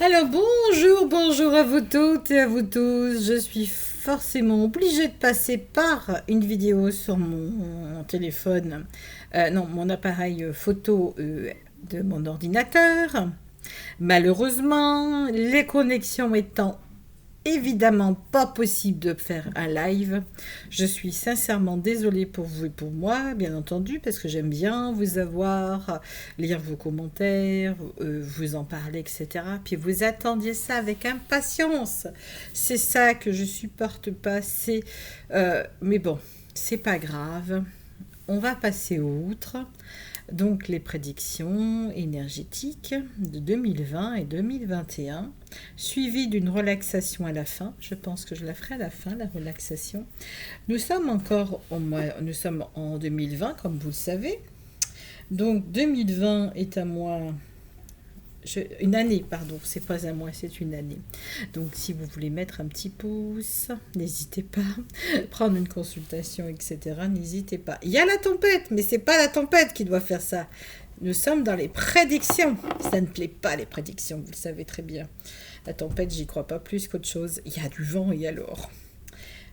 Alors bonjour à vous toutes et à vous tous. Je suis forcément obligée de passer par une vidéo sur mon téléphone, non, mon appareil photo de mon ordinateur. Malheureusement, les connexions étant évidemment pas possible de faire un live. Je suis sincèrement désolée pour vous et pour moi, bien entendu, parce que j'aime bien vous avoir, lire vos commentaires, vous en parler, etc. Puis vous attendiez ça avec impatience. C'est ça que je supporte pas. Mais bon, c'est pas grave. On va passer outre. Donc les prédictions énergétiques de 2020 et 2021, suivies d'une relaxation à la fin. Je pense que je la ferai à la fin, la relaxation. Nous sommes nous sommes en 2020, comme vous le savez. Donc 2020 est un mois, une année, pardon, c'est pas un mois, c'est une année. Donc si vous voulez mettre un petit pouce, n'hésitez pas, prendre une consultation, etc. N'hésitez pas. Il y a la tempête, mais c'est pas la tempête qui doit faire ça. Nous sommes dans les prédictions. Ça ne plaît pas les prédictions, vous le savez très bien. La tempête, j'y crois pas plus qu'autre chose. Il y a du vent et alors.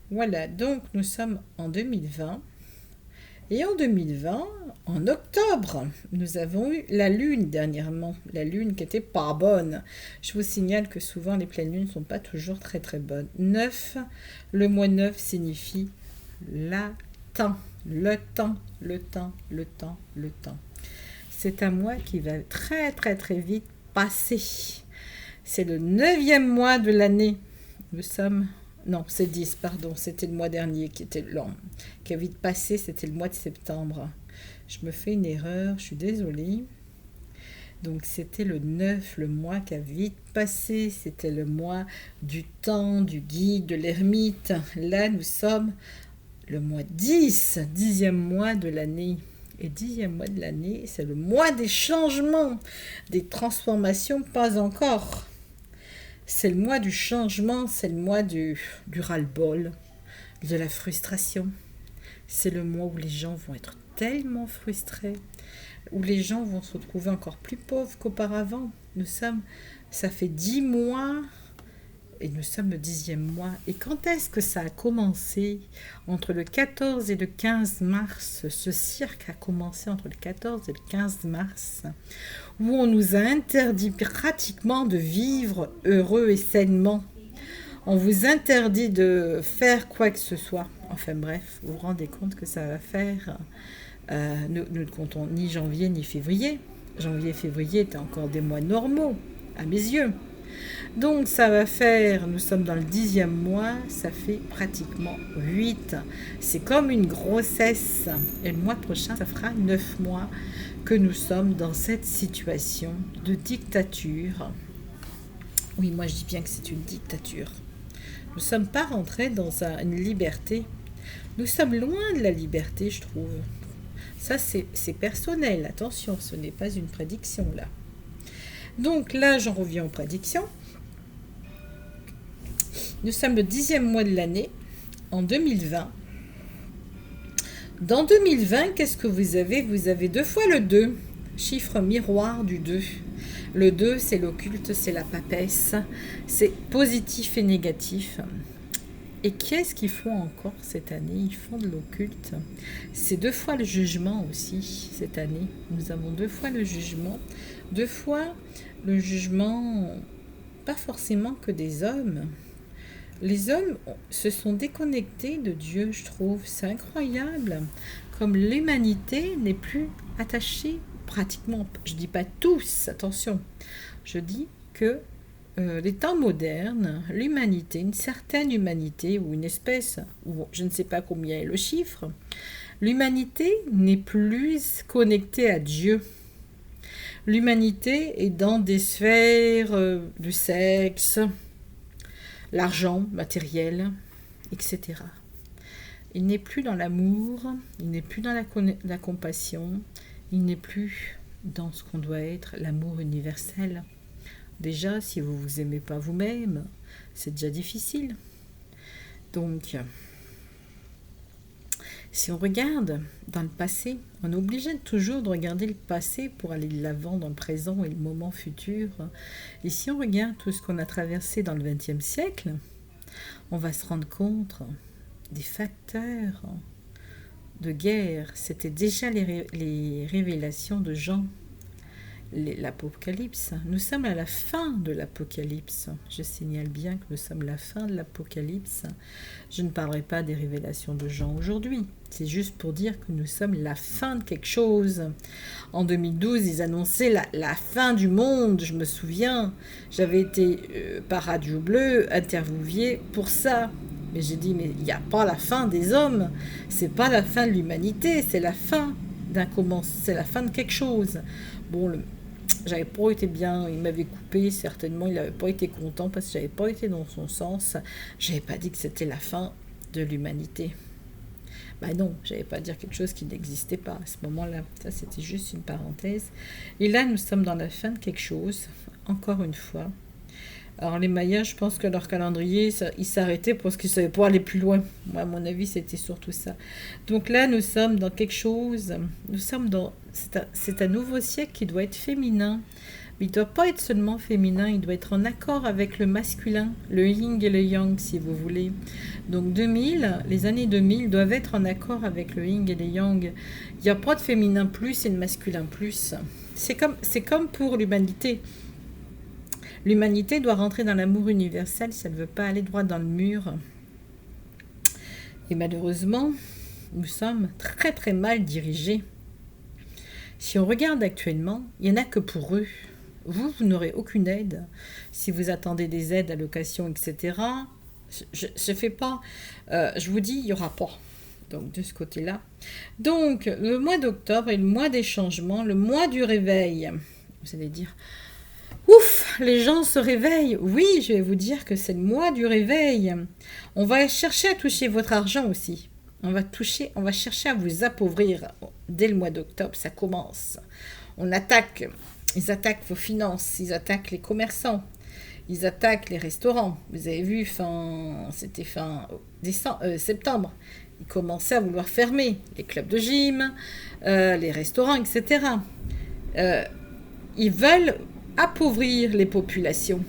Voilà, donc nous sommes en 2020. Et en 2020, en octobre, nous avons eu la lune dernièrement. La lune qui était pas bonne. Je vous signale que souvent les pleines lunes ne sont pas toujours très très bonnes. 9, le mois 9 signifie la temps. Le temps, le temps, le temps, le temps. C'est un mois qui va très très très vite passer. C'est le 9e mois de l'année. Nous sommes... Non, c'est 10, pardon. C'était le mois dernier qui était lent. Qui a vite passé, c'était le mois de septembre. Je me fais une erreur, je suis désolée. Donc c'était le 9, le mois qui a vite passé. C'était le mois du temps, du guide, de l'ermite. Là, nous sommes le mois 10, 10e mois de l'année. Et 10e mois de l'année, c'est le mois des changements, des transformations, pas encore. C'est le mois du changement, c'est le mois du ras-le-bol, de la frustration. C'est le mois où les gens vont être tellement frustrés, où les gens vont se retrouver encore plus pauvres qu'auparavant. Ça fait 10 mois et nous sommes le 10e mois. Et quand est-ce que ça a commencé? Entre le 14 et le 15 mars, ce cirque a commencé entre le 14 et le 15 mars, où on nous a interdit pratiquement de vivre heureux et sainement. On vous interdit de faire quoi que ce soit. Enfin bref, vous vous rendez compte que ça va faire... nous ne comptons ni janvier ni février. Janvier et février étaient encore des mois normaux, à mes yeux. Donc ça va faire, nous sommes dans le 10e mois, ça fait pratiquement 8. C'est comme une grossesse. Et le mois prochain, ça fera 9 mois que nous sommes dans cette situation de dictature. Oui, moi je dis bien que c'est une dictature. Nous ne sommes pas rentrés dans une liberté. Nous sommes loin de la liberté, je trouve. Ça, c'est personnel. Attention, ce n'est pas une prédiction, là. Donc là, j'en reviens aux prédictions. Nous sommes le 10e mois de l'année, en 2020. Dans 2020, qu'est-ce que vous avez? Vous avez 2 fois le 2, chiffre miroir du 2. Le 2, c'est l'occulte, c'est la papesse, c'est positif et négatif. Et qu'est-ce qu'ils font encore cette année? Ils font de l'occulte. C'est 2 fois le jugement aussi cette année. Nous avons 2 fois le jugement. 2 fois le jugement, pas forcément que des hommes. Les hommes se sont déconnectés de Dieu, je trouve. C'est incroyable. Comme l'humanité n'est plus attachée, pratiquement, je ne dis pas tous, attention. Je dis que les temps modernes, l'humanité, une certaine humanité, ou une espèce, ou je ne sais pas combien est le chiffre, l'humanité n'est plus connectée à Dieu. L'humanité est dans des sphères du sexe, l'argent, matériel, etc. Il n'est plus dans l'amour, il n'est plus dans la compassion, il n'est plus dans ce qu'on doit être, l'amour universel. Déjà, si vous ne vous aimez pas vous-même, c'est déjà difficile. Donc, Si on regarde dans le passé, on est obligé toujours de regarder le passé pour aller de l'avant dans le présent et le moment futur. Et si on regarde tout ce qu'on a traversé dans le XXe siècle, on va se rendre compte des facteurs de guerre. C'était déjà les révélations de Jean, l'Apocalypse. Nous sommes à la fin de l'Apocalypse. Je signale bien que nous sommes à la fin de l'Apocalypse. Je ne parlerai pas des révélations de Jean aujourd'hui. C'est juste pour dire que nous sommes la fin de quelque chose. En 2012, ils annonçaient la fin du monde. Je me souviens, j'avais été par Radio Bleu interviewée pour ça. Mais j'ai dit, mais il n'y a pas la fin des hommes. C'est pas la fin de l'humanité. C'est la fin c'est la fin de quelque chose. Bon, j'avais pas été bien, il m'avait coupé, certainement, il n'avait pas été content parce que j'avais pas été dans son sens. J'avais pas dit que c'était la fin de l'humanité. Non, j'avais pas dire quelque chose qui n'existait pas à ce moment-là. Ça, c'était juste une parenthèse. Et là, nous sommes dans la fin de quelque chose, encore une fois. Alors les Mayas, je pense que leur calendrier, ils s'arrêtaient parce qu'ils ne savaient pas aller plus loin. Moi, à mon avis, c'était surtout ça. Donc là, nous sommes dans quelque chose, c'est un nouveau siècle qui doit être féminin. Mais il ne doit pas être seulement féminin, il doit être en accord avec le masculin, le yin et le yang, si vous voulez. Donc les années 2000 doivent être en accord avec le yin et le yang. Il n'y a pas de féminin plus et de masculin plus. C'est comme pour l'humanité. L'humanité doit rentrer dans l'amour universel si elle ne veut pas aller droit dans le mur. Et malheureusement, nous sommes très très mal dirigés. Si on regarde actuellement, il n'y en a que pour eux. Vous n'aurez aucune aide. Si vous attendez des aides, allocations, etc., je fais pas. Je vous dis, il n'y aura pas. Donc, de ce côté-là. Donc, le mois d'octobre est le mois des changements, le mois du réveil. Vous allez dire... Ouf, les gens se réveillent. Oui, je vais vous dire que c'est le mois du réveil. On va chercher à toucher votre argent aussi. On va chercher à vous appauvrir dès le mois d'octobre. Ça commence. Ils attaquent vos finances. Ils attaquent les commerçants. Ils attaquent les restaurants. Vous avez vu, c'était fin septembre. Ils commençaient à vouloir fermer les clubs de gym, les restaurants, etc. Ils veulent appauvrir les populations.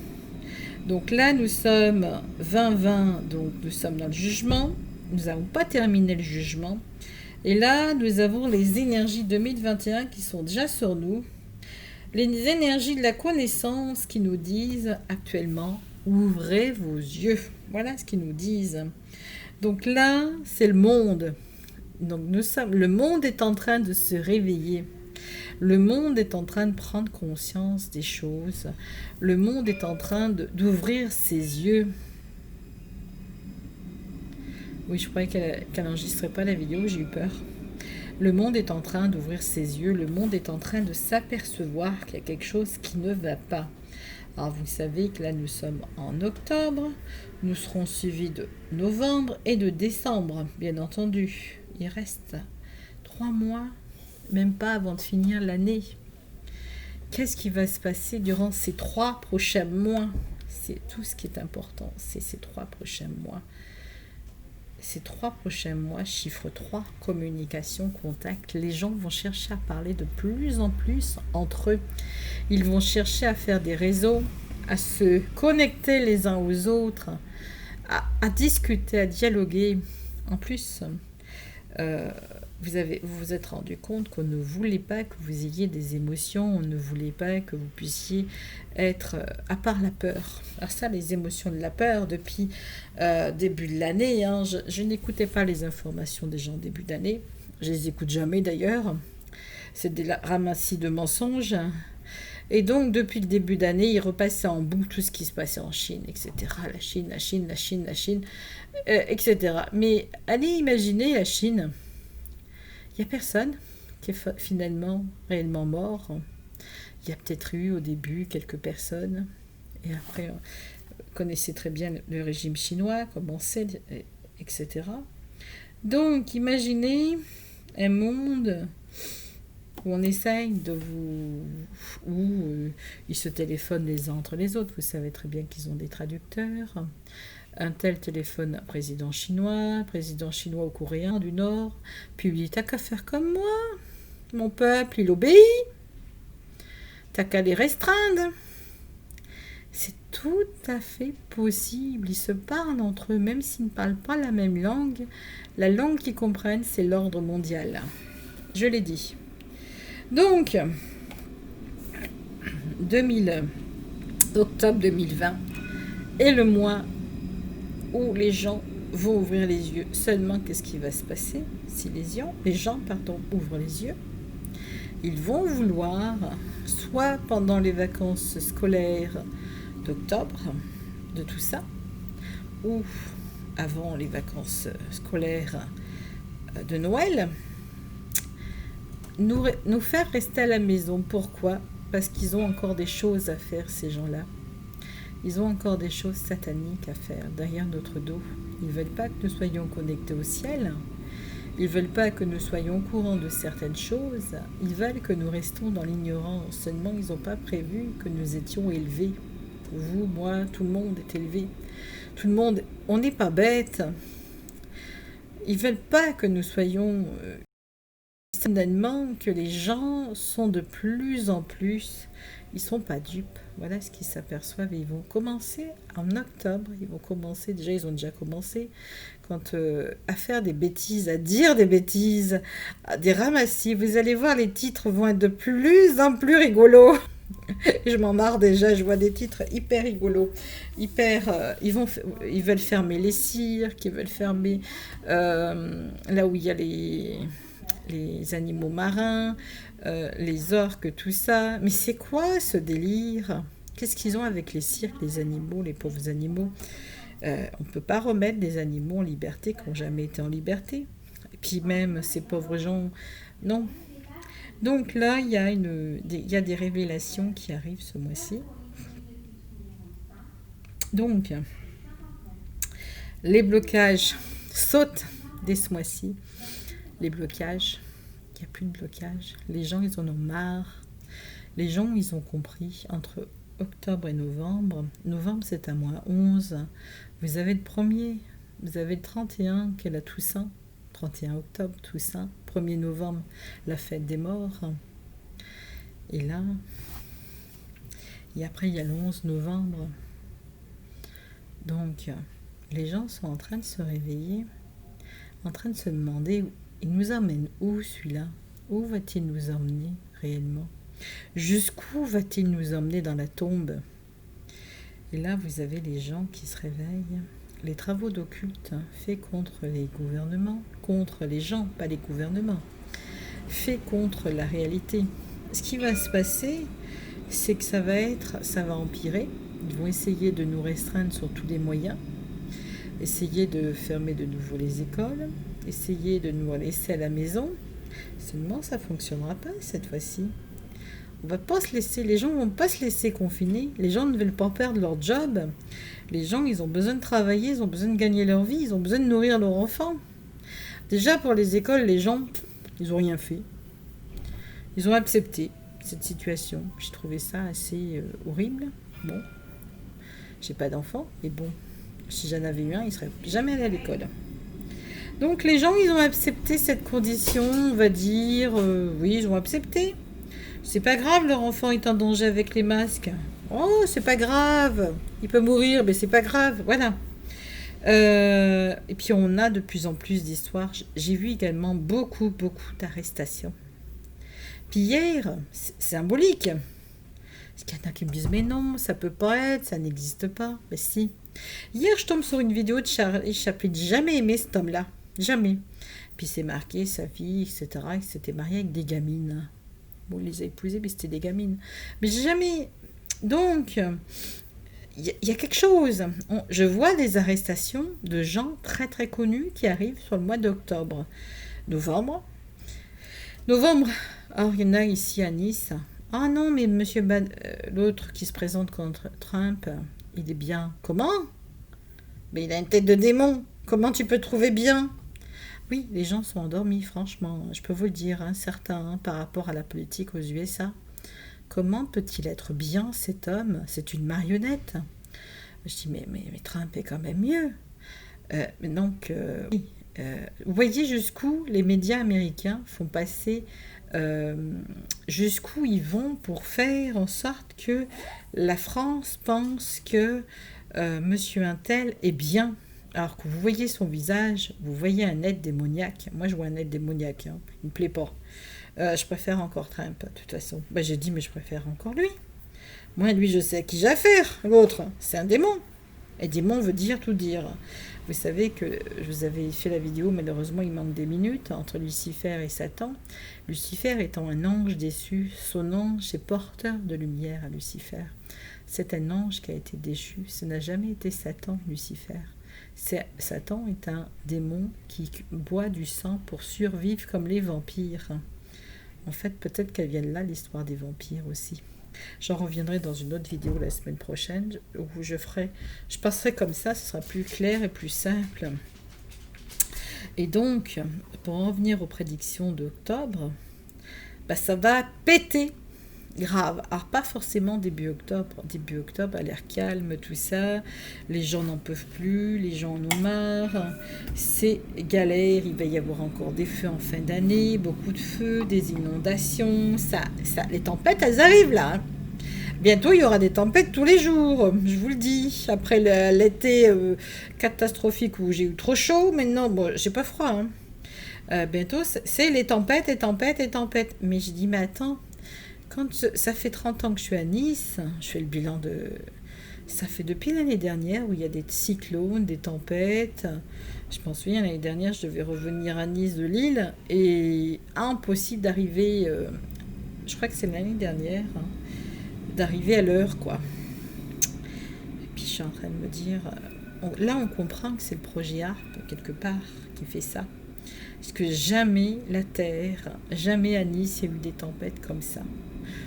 Donc là, nous sommes 2020, donc nous sommes dans le jugement. Nous n'avons pas terminé le jugement. Et là, nous avons les énergies 2021 qui sont déjà sur nous. Les énergies de la connaissance qui nous disent actuellement, ouvrez vos yeux. Voilà ce qu'ils nous disent. Donc là, c'est le monde. Donc le monde est en train de se réveiller. Le monde est en train de prendre conscience des choses. Le monde est en train d'ouvrir ses yeux. Oui, je croyais qu'elle n'enregistrait pas la vidéo, j'ai eu peur. Le monde est en train d'ouvrir ses yeux. Le monde est en train de s'apercevoir qu'il y a quelque chose qui ne va pas. Alors, vous savez que là, nous sommes en octobre. Nous serons suivis de novembre et de décembre, bien entendu. Il reste 3 mois. Même pas avant de finir l'année. Qu'est-ce qui va se passer durant ces 3 prochains mois? C'est tout ce qui est important, c'est ces 3 prochains mois. Ces 3 prochains mois, chiffre 3, communication, contact. Les gens vont chercher à parler de plus en plus entre eux. Ils vont chercher à faire des réseaux, à se connecter les uns aux autres, à discuter, à dialoguer. En plus... vous vous êtes rendu compte qu'on ne voulait pas que vous ayez des émotions, on ne voulait pas que vous puissiez être, à part la peur. Alors ça, les émotions de la peur, depuis début de l'année, je n'écoutais pas les informations des gens début d'année, je les écoute jamais d'ailleurs, c'est des ramassis de mensonges. Et donc, depuis le début d'année, ils repassaient en boucle tout ce qui se passait en Chine, etc. La Chine, etc. Mais allez imaginer la Chine. Il n'y a personne qui est finalement réellement mort. Il y a peut-être eu au début quelques personnes. Et après, vous connaissez très bien le régime chinois, comment c'est, etc. Donc, imaginez un monde... où on essaye de où ils se téléphonent les uns entre les autres. Vous savez très bien qu'ils ont des traducteurs. Un tel téléphone à président chinois ou coréen du Nord, puis il dit, t'as qu'à faire comme moi, mon peuple, il obéit, t'as qu'à les restreindre. C'est tout à fait possible, ils se parlent entre eux, même s'ils ne parlent pas la même langue. La langue qu'ils comprennent, c'est l'ordre mondial. Je l'ai dit. Donc, octobre 2020 est le mois où les gens vont ouvrir les yeux. Seulement, qu'est-ce qui va se passer si les gens ouvrent les yeux? Ils vont vouloir, soit pendant les vacances scolaires d'octobre, de tout ça, ou avant les vacances scolaires de Noël, nous faire rester à la maison. Pourquoi? Parce qu'ils ont encore des choses à faire, ces gens-là. Ils ont encore des choses sataniques à faire derrière notre dos. Ils ne veulent pas que nous soyons connectés au ciel. Ils ne veulent pas que nous soyons au courant de certaines choses. Ils veulent que nous restions dans l'ignorance. Seulement, ils n'ont pas prévu que nous étions élevés. Vous, moi, tout le monde est élevé. Tout le monde, on n'est pas bête. Ils ne veulent pas que nous soyons... certainement que les gens sont de plus en plus... Ils ne sont pas dupes. Voilà ce qu'ils s'aperçoivent. Ils vont commencer en octobre. Ils ont déjà commencé à faire des bêtises, à dire des bêtises, à des ramassis. Vous allez voir, les titres vont être de plus en plus rigolos. Je m'en marre déjà, je vois des titres hyper rigolos, ils veulent fermer les cirques, ils veulent fermer là où il y a les animaux marins, les orques, tout ça. Mais c'est quoi ce délire? Qu'est-ce qu'ils ont avec les cirques, les animaux, les pauvres animaux? On ne peut pas remettre des animaux en liberté qui n'ont jamais été en liberté. Et puis même ces pauvres gens, non. Donc là, il y a des révélations qui arrivent ce mois-ci. Donc, les blocages sautent dès ce mois-ci. Les blocages, il n'y a plus de blocage. Les gens, ils en ont marre. Les gens, ils ont compris. Entre octobre et novembre, c'est à moins 11. Vous avez le 1er, vous avez le 31, qui est la Toussaint. 31 octobre, Toussaint. 1er novembre, la fête des morts. Et là, et après, il y a le 11 novembre. Donc, les gens sont en train de se réveiller, en train de se demander, il nous emmène où celui-là? Où va-t-il nous emmener réellement? Jusqu'où va-t-il nous emmener dans la tombe? Et là, vous avez les gens qui se réveillent. Les travaux d'occulte faits contre les gouvernements, contre les gens, pas les gouvernements, faits contre la réalité. Ce qui va se passer, c'est que ça va empirer. Ils vont essayer de nous restreindre sur tous les moyens, essayer de fermer de nouveau les écoles, essayer de nous laisser à la maison. Seulement, ça ne fonctionnera pas cette fois-ci. On va pas se laisser, les gens ne vont pas se laisser confiner. Les gens ne veulent pas perdre leur job. Les gens, ils ont besoin de travailler, ils ont besoin de gagner leur vie, ils ont besoin de nourrir leurs enfants. Déjà, pour les écoles, les gens, ils n'ont rien fait. Ils ont accepté cette situation. J'ai trouvé ça assez horrible. Bon, j'ai pas d'enfant, mais bon, si j'en avais eu un, il serait jamais allé à l'école. Donc les gens, ils ont accepté cette condition, on va dire, oui, ils ont accepté. C'est pas grave, leur enfant est en danger avec les masques. Oh, c'est pas grave, il peut mourir, mais c'est pas grave, voilà. Et puis on a de plus en plus d'histoires. J'ai vu également beaucoup d'arrestations. Puis hier, c'est symbolique. Parce qu'il y en a qui me disent, mais non, ça peut pas être, ça n'existe pas. Mais si. Hier, je tombe sur une vidéo de Charlie Chaplin. J'ai jamais aimé cet homme-là. Jamais. Puis c'est marqué, sa fille, etc. Il s'était marié avec des gamines. Bon, il les a épousées, mais c'était des gamines. Mais j'ai jamais... Donc, il y a quelque chose. Je vois des arrestations de gens très très connus qui arrivent sur le mois d'octobre. Novembre. Alors, il y en a ici à Nice. Ah non, mais monsieur l'autre qui se présente contre Trump, il est bien. Comment? Mais il a une tête de démon. Comment tu peux trouver bien? Oui, les gens sont endormis, franchement. Je peux vous le dire, certains, par rapport à la politique aux USA. Comment peut-il être bien, cet homme? C'est une marionnette. Je dis, mais Trump est quand même mieux. Donc, oui, vous voyez jusqu'où les médias américains font passer, jusqu'où ils vont pour faire en sorte que la France pense que Monsieur Untel est bien. Alors que vous voyez son visage, vous voyez un être démoniaque. Moi, je vois un être démoniaque. Hein. Il me plaît pas. Je préfère encore Trump, de toute façon. Ben, j'ai dit, mais je préfère encore lui. Moi, lui, je sais à qui j'ai affaire. L'autre, c'est un démon. Et démon veut dire tout dire. Vous savez que je vous avais fait la vidéo, malheureusement, il manque des minutes, entre Lucifer et Satan. Lucifer étant un ange déçu, son ange est porteur de lumière à Lucifer. C'est un ange qui a été déchu. Ce n'a jamais été Satan, Lucifer. Satan est un démon qui boit du sang pour survivre comme les vampires. En fait, peut-être qu'elle vient de là, l'histoire des vampires aussi. J'en reviendrai dans une autre vidéo la semaine prochaine où je passerai comme ça, ce sera plus clair et plus simple. Et donc, pour en revenir aux prédictions d'octobre, bah, ça va péter grave. Alors pas forcément début octobre a l'air calme, tout ça, les gens n'en peuvent plus, les gens en ont marre, c'est galère, il va y avoir encore des feux en fin d'année, beaucoup de feux, des inondations, les tempêtes elles arrivent là, hein. Bientôt il y aura des tempêtes tous les jours, je vous le dis, après l'été catastrophique où j'ai eu trop chaud, maintenant bon, j'ai pas froid, hein. Bientôt c'est les tempêtes et tempêtes et tempêtes, mais je dis mais attends, quand ça fait 30 ans que je suis à Nice, je fais le bilan de... Ça fait depuis l'année dernière où il y a des cyclones, des tempêtes. Je m'en souviens, l'année dernière, je devais revenir à Nice de Lille et impossible d'arriver, je crois que c'est l'année dernière, hein, d'arriver à l'heure, quoi. Et puis je suis en train de me dire... là, on comprend que c'est le projet ARP, quelque part, qui fait ça. Parce que jamais la Terre, jamais à Nice, il y a eu des tempêtes comme ça.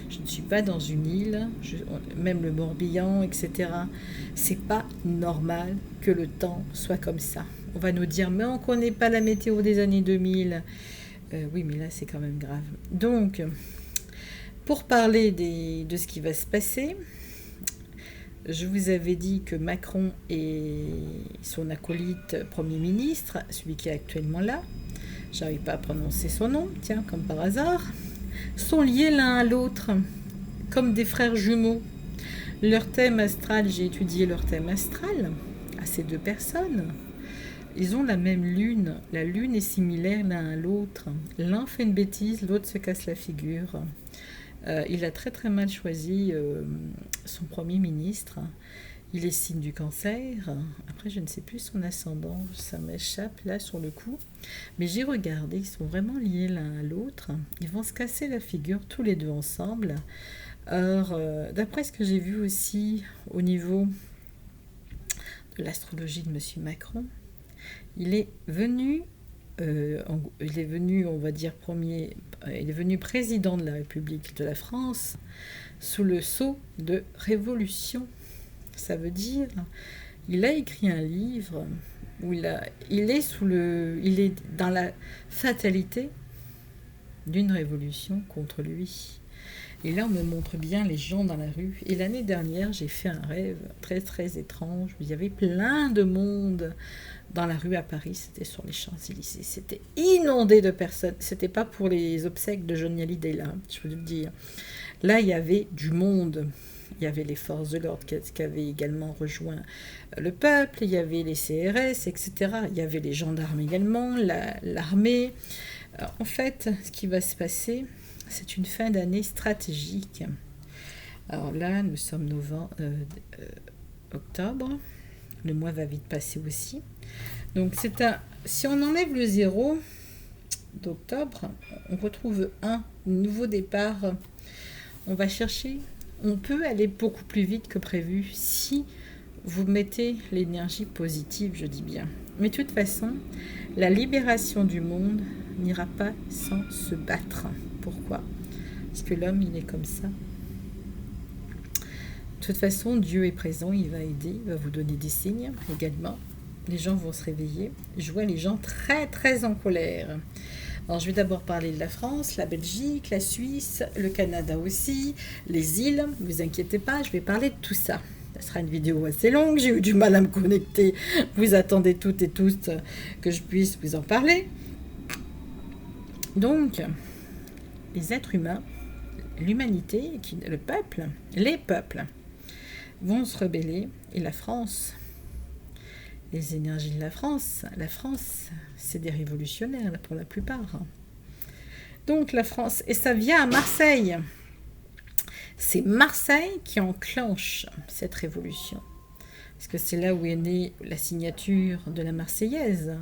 Je ne suis pas dans une île, même le Morbihan, etc. C'est pas normal que le temps soit comme ça. On va nous dire, mais on ne connaît pas la météo des années 2000. Oui, mais là, c'est quand même grave. Donc, pour parler de ce qui va se passer, je vous avais dit que Macron et son acolyte Premier ministre, celui qui est actuellement là, j'arrive pas à prononcer son nom, tiens, comme par hasard, sont liés l'un à l'autre, comme des frères jumeaux. Leur thème astral, j'ai étudié leur thème astral à ces deux personnes. Ils ont la même lune. La lune est similaire l'un à l'autre. L'un fait une bêtise, l'autre se casse la figure. Il a très très mal choisi son Premier ministre. Il est signe du cancer. Après, je ne sais plus son ascendant. Ça m'échappe là sur le coup. Mais j'ai regardé. Ils sont vraiment liés l'un à l'autre. Ils vont se casser la figure tous les deux ensemble. Alors, d'après ce que j'ai vu aussi au niveau de l'astrologie de Monsieur Macron, il est venu, on va dire, il est venu président de la République de la France sous le sceau de révolution. Ça veut dire, il a écrit un livre où il est dans la fatalité d'une révolution contre lui. Et là, on me montre bien les gens dans la rue. Et l'année dernière, j'ai fait un rêve très très étrange où il y avait plein de monde dans la rue à Paris. C'était sur les Champs-Élysées. C'était inondé de personnes. C'était pas pour les obsèques de Johnny Hallyday là, je veux le dire. Là, il y avait du monde. Il y avait les forces de l'ordre qui avaient également rejoint le peuple, il y avait les CRS, etc. Il y avait les gendarmes également, l'armée. En fait, ce qui va se passer, c'est une fin d'année stratégique. Alors là, nous sommes octobre. Le mois va vite passer aussi. Donc, si on enlève le 0 d'octobre, on retrouve un nouveau départ. On va chercher... On peut aller beaucoup plus vite que prévu si vous mettez l'énergie positive, je dis bien. Mais de toute façon, la libération du monde n'ira pas sans se battre. Pourquoi ? Parce que l'homme, il est comme ça. De toute façon, Dieu est présent, il va aider, il va vous donner des signes également. Les gens vont se réveiller. Je vois les gens très, très en colère. Alors, je vais d'abord parler de la France, la Belgique, la Suisse, le Canada aussi, les îles. Ne vous inquiétez pas, je vais parler de tout ça. Ça sera une vidéo assez longue, j'ai eu du mal à me connecter. Vous attendez toutes et tous que je puisse vous en parler. Donc, les êtres humains, l'humanité, le peuple, les peuples vont se rebeller. Et la France, les énergies de la France, c'est des révolutionnaires pour la plupart. Donc la France, et ça vient à Marseille. C'est Marseille qui enclenche cette révolution. Parce que c'est là où est née la signature de la Marseillaise.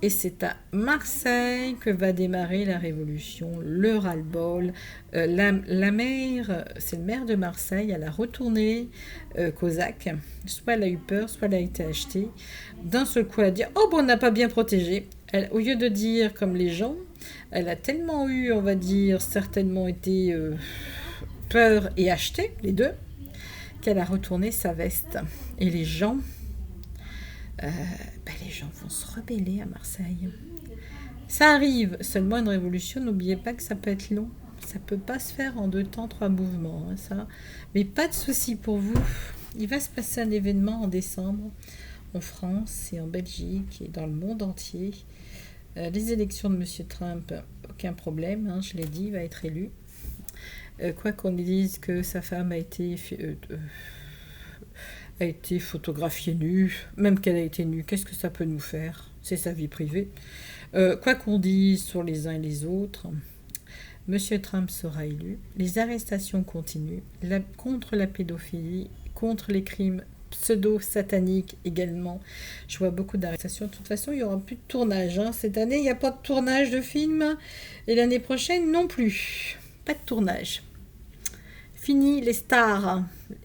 Et c'est à Marseille que va démarrer la révolution, le ras-le-bol. La maire, c'est le maire de Marseille, elle a retourné Cosac. Soit elle a eu peur, soit elle a été achetée. D'un seul coup, elle a dit « Oh, bon, on n'a pas bien protégé ». Au lieu de dire comme les gens, elle a tellement eu, on va dire, certainement été peur et achetée, les deux, qu'elle a retourné sa veste. Et les gens vont se rebeller à Marseille. Ça arrive, seulement une révolution, n'oubliez pas que ça peut être long. Ça peut pas se faire en 2 temps, 3 mouvements. Hein, ça. Mais pas de souci pour vous. Il va se passer un événement en décembre en France et en Belgique et dans le monde entier. Les élections de M. Trump, aucun problème, hein, je l'ai dit, il va être élu. Quoi qu'on dise que sa femme a été photographiée nue, même qu'elle a été nue, qu'est-ce que ça peut nous faire? C'est sa vie privée. Quoi qu'on dise sur les uns et les autres, M. Trump sera élu. Les arrestations continuent contre la pédophilie, contre les crimes pseudo-sataniques également. Je vois beaucoup d'arrestations. De toute façon, il n'y aura plus de tournage. Hein. Cette année, il n'y a pas de tournage de film. Et l'année prochaine, non plus. Pas de tournage. Fini les stars.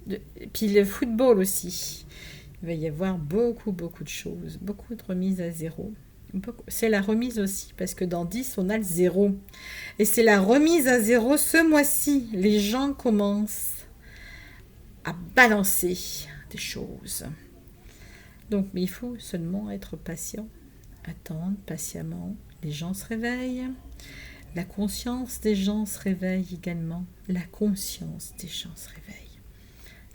Et puis le football aussi. Il va y avoir beaucoup de choses. Beaucoup de remises à zéro. C'est la remise aussi, parce que dans 10, on a le 0. Et c'est la remise à 0 ce mois-ci. Les gens commencent à balancer des choses. Donc, mais il faut seulement être patient, attendre patiemment. Les gens se réveillent. La conscience des gens se réveille également. La conscience des gens se réveille.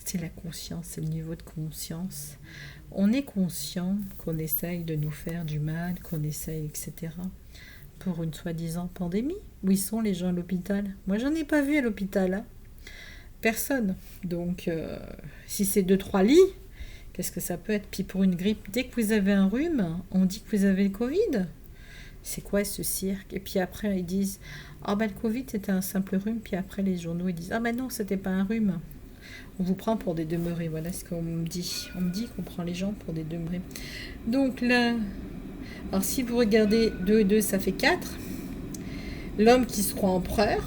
C'est la conscience, c'est le niveau de conscience. On est conscient qu'on essaye de nous faire du mal, qu'on essaye, etc. Pour une soi-disant pandémie. Où ils sont les gens à l'hôpital? Moi, j'en ai pas vu à l'hôpital. Hein. Personne. Donc, si c'est 2-3 lits, qu'est-ce que ça peut être? Puis pour une grippe, dès que vous avez un rhume, on dit que vous avez le Covid. C'est quoi ce cirque? Et puis après, ils disent « Ah ben le Covid, c'était un simple rhume. » Puis après, les journaux, ils disent « Ah ben non, c'était pas un rhume. » On vous prend pour des demeurés. Voilà ce qu'on me dit. On me dit qu'on prend les gens pour des demeurés. Donc là, alors si vous regardez 2 et 2, ça fait 4. L'homme qui se croit empereur,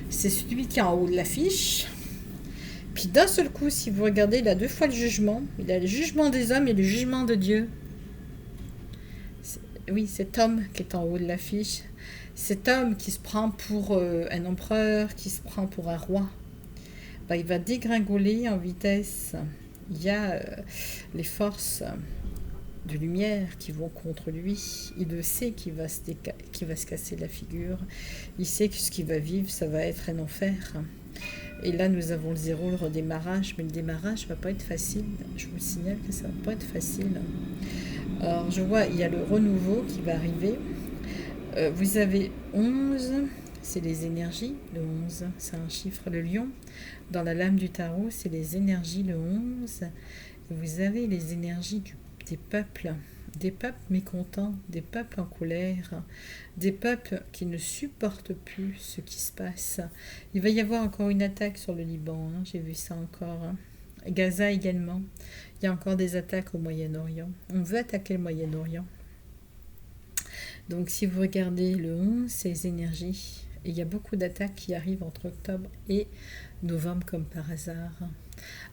c'est celui qui est en haut de l'affiche. Puis d'un seul coup, si vous regardez, il a 2 fois le jugement. Il a le jugement des hommes et le jugement de Dieu. Oui, cet homme qui est en haut de l'affiche, cet homme qui se prend pour un empereur, qui se prend pour un roi, il va dégringoler en vitesse. Il y a les forces de lumière qui vont contre lui. Il le sait qu'il va se casser la figure. Il sait que ce qu'il va vivre, ça va être un enfer. Et là, nous avons le 0, le redémarrage. Mais le démarrage ne va pas être facile. Je vous signale que ça ne va pas être facile. Alors, je vois, il y a le renouveau qui va arriver. Vous avez 11, c'est les énergies. Le 11, c'est un chiffre, le lion. Dans la lame du tarot, c'est les énergies, le 11. Vous avez les énergies des peuples mécontents, des peuples en colère, des peuples qui ne supportent plus ce qui se passe. Il va y avoir encore une attaque sur le Liban, hein, j'ai vu ça encore. Hein. Gaza également. Il y a encore des attaques au Moyen-Orient. On veut attaquer le Moyen-Orient. Donc si vous regardez le 11, c'est les énergies. Et il y a beaucoup d'attaques qui arrivent entre octobre et novembre comme par hasard.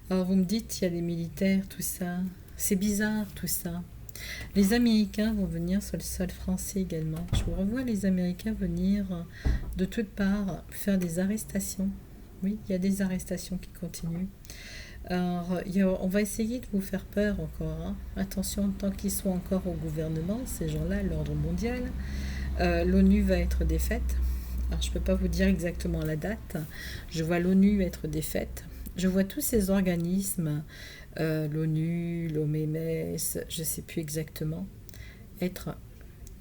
Alors vous me dites, il y a les militaires, tout ça. C'est bizarre tout ça. Les Américains vont venir sur le sol français également. Je vous revois les Américains venir de toutes parts faire des arrestations. Oui, il y a des arrestations qui continuent. Alors, on va essayer de vous faire peur encore. Hein. Attention, tant qu'ils sont encore au gouvernement, ces gens-là, l'ordre mondial, l'ONU va être défaite. Alors, je ne peux pas vous dire exactement la date. Je vois l'ONU être défaite. Je vois tous ces organismes, l'ONU, l'OMS, je ne sais plus exactement, être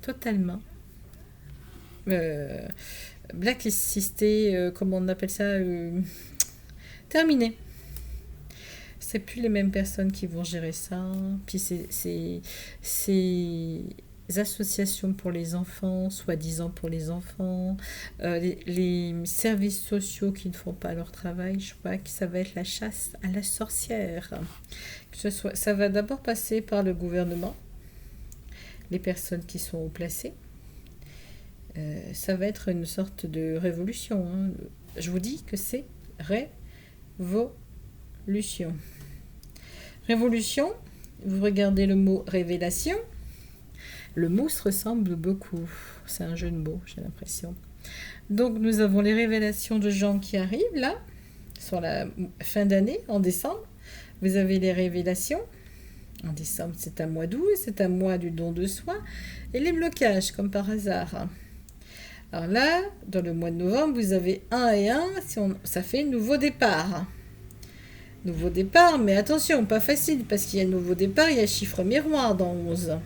totalement euh, blacklistés, comment on appelle ça, terminés. C'est plus les mêmes personnes qui vont gérer ça. Puis c'est associations pour les enfants, soi-disant pour les enfants, les services sociaux qui ne font pas leur travail, je crois que ça va être la chasse à la sorcière. Ça va d'abord passer par le gouvernement, les personnes qui sont placées. Ça va être une sorte de révolution. Hein. Je vous dis que c'est révolution. Révolution, vous regardez le mot révélation, le mot se ressemble beaucoup. C'est un jeu de mots, j'ai l'impression. Donc nous avons les révélations de gens qui arrivent là, sur la fin d'année, en décembre. Vous avez les révélations. En décembre, c'est un mois d'août, c'est un mois du don de soi. Et les blocages, comme par hasard. Alors là, dans le mois de novembre, vous avez 1 et 1, ça fait nouveau départ. Nouveau départ, mais attention, pas facile, parce qu'il y a nouveau départ, il y a chiffre miroir dans 11.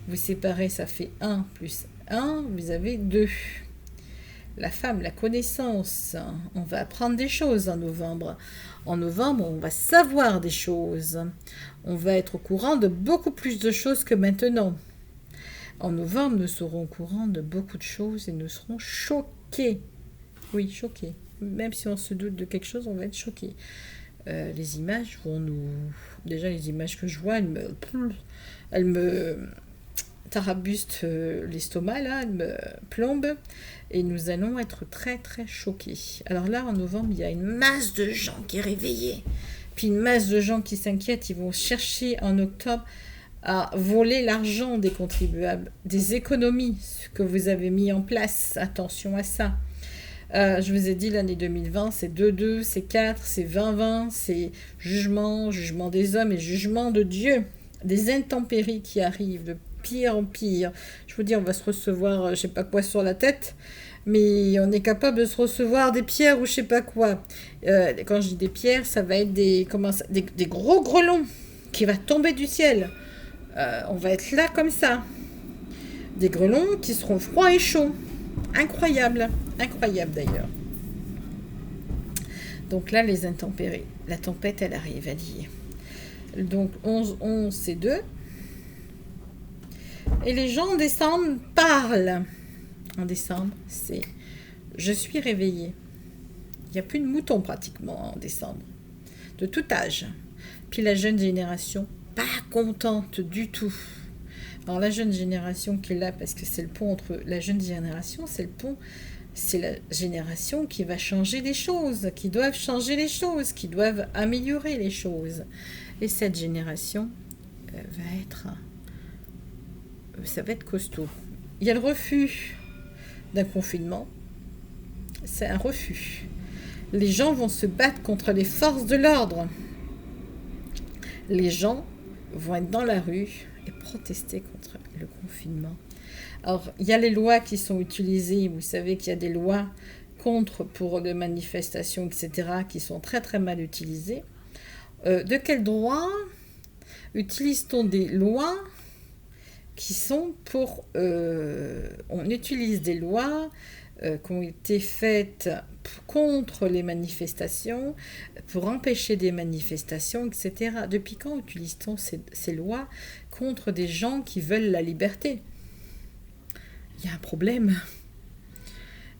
Vous séparez, ça fait 1 plus 1, vous avez 2. La femme, la connaissance, on va apprendre des choses en novembre. En novembre, on va savoir des choses. On va être au courant de beaucoup plus de choses que maintenant. En novembre, nous serons au courant de beaucoup de choses et nous serons choqués. Oui, choqués. Même si on se doute de quelque chose, on va être choqués. Les images vont nous... Déjà, les images que je vois, elles me tarabustent l'estomac, là, elles me plombent. Et nous allons être très, très choqués. Alors là, en novembre, il y a une masse de gens qui est réveillée. Puis une masse de gens qui s'inquiètent. Ils vont chercher en octobre à voler l'argent des contribuables, des économies que vous avez mis en place. Attention à ça. Je vous ai dit, l'année 2020, c'est 2-2, c'est 4, c'est 20-20, c'est jugement des hommes et jugement de Dieu. Des intempéries qui arrivent de pire en pire. Je vous dis, on va se recevoir, je sais pas quoi sur la tête, mais on est capable de se recevoir des pierres ou je sais pas quoi. Quand je dis des pierres, ça va être des gros grelons qui va tomber du ciel. On va être là comme ça. Des grelons qui seront froids et chauds. Incroyable d'ailleurs. Donc là, les intempéries. La tempête, elle arrive, elle y est. Donc 11-11, c'est 2. Et les gens en décembre parlent. En décembre, c'est je suis réveillée. Il n'y a plus de moutons pratiquement en décembre. De tout âge. Puis la jeune génération, pas contente du tout. Alors la jeune génération qui est là, parce que c'est le pont entre la jeune génération, c'est le pont, c'est la génération qui va changer les choses, qui doivent changer les choses, qui doivent améliorer les choses. Et cette génération ça va être costaud. Il y a le refus d'un confinement, c'est un refus. Les gens vont se battre contre les forces de l'ordre. Les gens vont être dans la rue et protester contre le confinement. Alors, il y a les lois qui sont utilisées. Vous savez qu'il y a des lois pour les manifestations, etc., qui sont très, très mal utilisées. De quel droit utilise-t-on des lois qui sont pour... on utilise des lois qui ont été faites contre les manifestations, pour empêcher des manifestations, etc. Depuis quand utilise-t-on ces lois contre des gens qui veulent la liberté? Il y a un problème.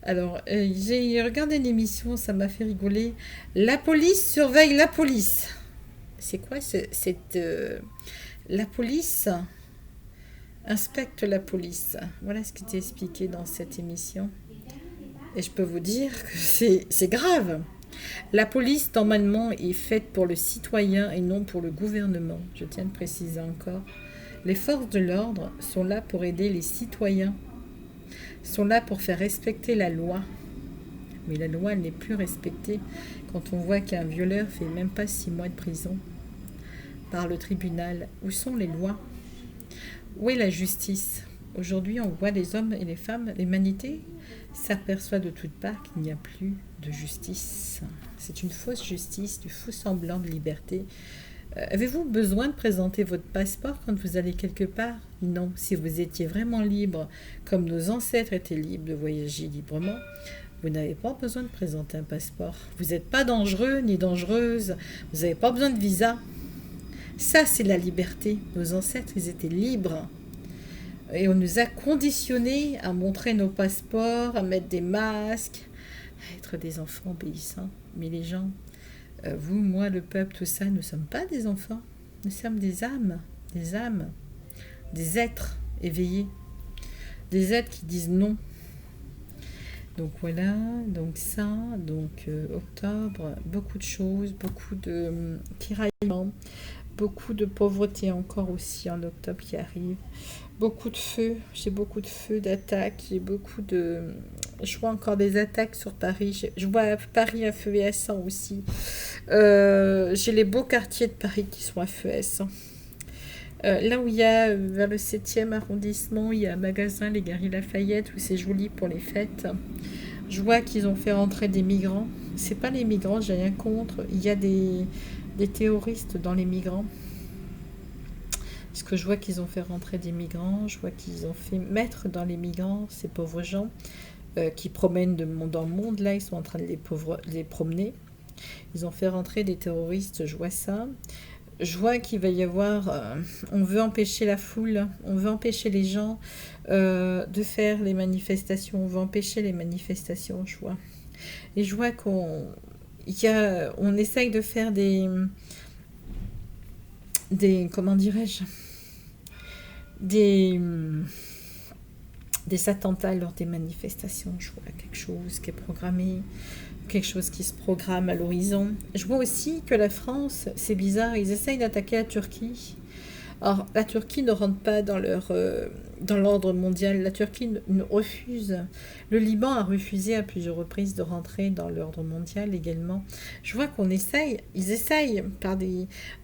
Alors, j'ai regardé l'émission, ça m'a fait rigoler. La police surveille la police. C'est quoi la police inspecte la police. Voilà ce qui était expliqué dans cette émission. Et je peux vous dire que c'est grave. La police, normalement, est faite pour le citoyen et non pour le gouvernement. Je tiens à le préciser encore. Les forces de l'ordre sont là pour aider les citoyens. Sont là pour faire respecter la loi. Mais la loi n'est plus respectée quand on voit qu'un violeur fait même pas 6 mois de prison par le tribunal. Où sont les lois? Où est la justice? Aujourd'hui, on voit les hommes et les femmes, l'humanité s'aperçoit de toutes parts qu'il n'y a plus de justice. C'est une fausse justice, du faux semblant de liberté. Avez-vous besoin de présenter votre passeport quand vous allez quelque part? Non. Si vous étiez vraiment libre, comme nos ancêtres étaient libres de voyager librement, vous n'avez pas besoin de présenter un passeport. Vous n'êtes pas dangereux ni dangereuse. Vous n'avez pas besoin de visa. Ça, c'est la liberté. Nos ancêtres, ils étaient libres. Et on nous a conditionnés à montrer nos passeports, à mettre des masques, à être des enfants obéissants. Mais les gens, vous, moi, le peuple, tout ça, nous ne sommes pas des enfants. Nous sommes des âmes, des êtres éveillés, des êtres qui disent non. Donc voilà, donc ça, donc octobre, beaucoup de choses, beaucoup de tiraillements, beaucoup de pauvreté encore aussi en octobre qui arrive. Beaucoup de feux, j'ai beaucoup de feux, d'attaques, je vois encore des attaques sur Paris, je vois Paris à feu et à sang aussi. J'ai les beaux quartiers de Paris qui sont à feu et à sang. Là où il y a, vers le 7e arrondissement, il y a un magasin, les Galeries Lafayette, où c'est joli pour les fêtes. Je vois qu'ils ont fait rentrer des migrants. C'est pas les migrants, j'ai rien contre. Il y a des terroristes dans les migrants. Parce que je vois qu'ils ont fait rentrer des migrants, je vois qu'ils ont fait mettre dans les migrants ces pauvres gens qui promènent de monde en monde. Là, ils sont en train de les promener. Ils ont fait rentrer des terroristes, je vois ça. Je vois qu'il va y avoir... on veut empêcher la foule, on veut empêcher les gens de faire les manifestations, on veut empêcher les manifestations, je vois. Et je vois on essaye de faire des comment dirais-je, des attentats lors des manifestations. Je vois quelque chose qui est programmé, quelque chose qui se programme à l'horizon. Je vois aussi que la France, c'est bizarre, ils essayent d'attaquer la Turquie. Or, la Turquie ne rentre pas dans l'ordre mondial. La Turquie refuse. Le Liban a refusé à plusieurs reprises de rentrer dans l'ordre mondial également. Je vois ils essayent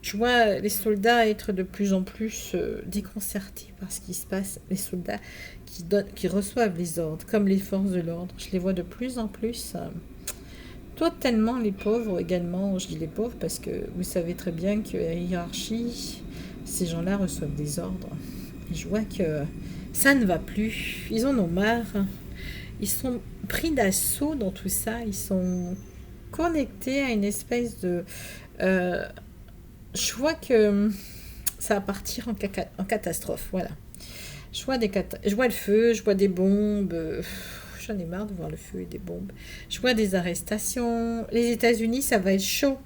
je vois les soldats être de plus en plus déconcertés par ce qui se passe. Les soldats qui reçoivent les ordres, comme les forces de l'ordre. Je les vois de plus en plus. Totalement les pauvres également. Je dis les pauvres parce que vous savez très bien que la hiérarchie, ces gens-là reçoivent des ordres. Et je vois que ça ne va plus. Ils en ont marre. Ils sont pris d'assaut dans tout ça. Ils sont connectés à une espèce de... je vois que ça va partir en catastrophe. Voilà. Je vois le feu, je vois des bombes. J'en ai marre de voir le feu et des bombes. Je vois des arrestations. Les États-Unis, ça va être chaud.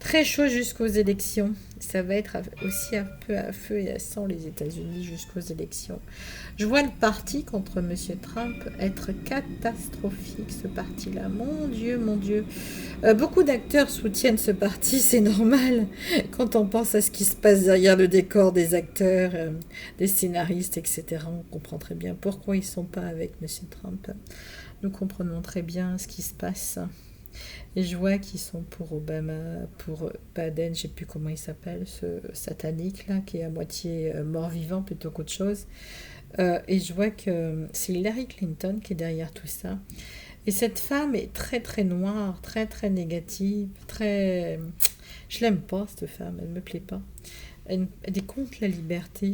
Très chaud jusqu'aux élections. Ça va être aussi un peu à feu et à sang, les États-Unis, jusqu'aux élections. Je vois le parti contre M. Trump être catastrophique, ce parti-là. Mon Dieu, mon Dieu. Beaucoup d'acteurs soutiennent ce parti, c'est normal. Quand on pense à ce qui se passe derrière le décor des acteurs, des scénaristes, etc., on comprend très bien pourquoi ils ne sont pas avec M. Trump. Nous comprenons très bien ce qui se passe. Et je vois qu'ils sont pour Obama, pour Biden, je ne sais plus comment il s'appelle, ce satanique là, qui est à moitié mort-vivant plutôt qu'autre chose. Et je vois que c'est Hillary Clinton qui est derrière tout ça. Et cette femme est très très noire, très très négative, très... Je l'aime pas cette femme, elle me plaît pas. Elle est contre la liberté.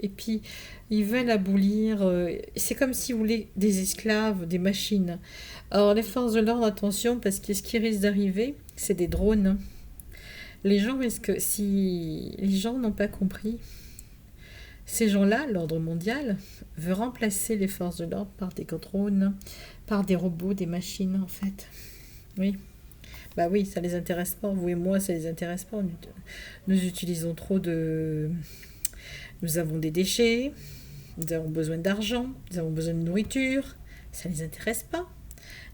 Et puis, ils veulent abolir... c'est comme s'ils voulaient des esclaves, des machines. Alors, les forces de l'ordre, attention, parce que ce qui risque d'arriver, c'est des drones. Les gens risquent... Si les gens n'ont pas compris, ces gens-là, l'ordre mondial, veut remplacer les forces de l'ordre par des drones, par des robots, des machines, en fait. Oui. Bah oui, ça les intéresse pas. Vous et moi, ça les intéresse pas. Nous utilisons trop de... Nous avons des déchets, nous avons besoin d'argent, nous avons besoin de nourriture. Ça les intéresse pas.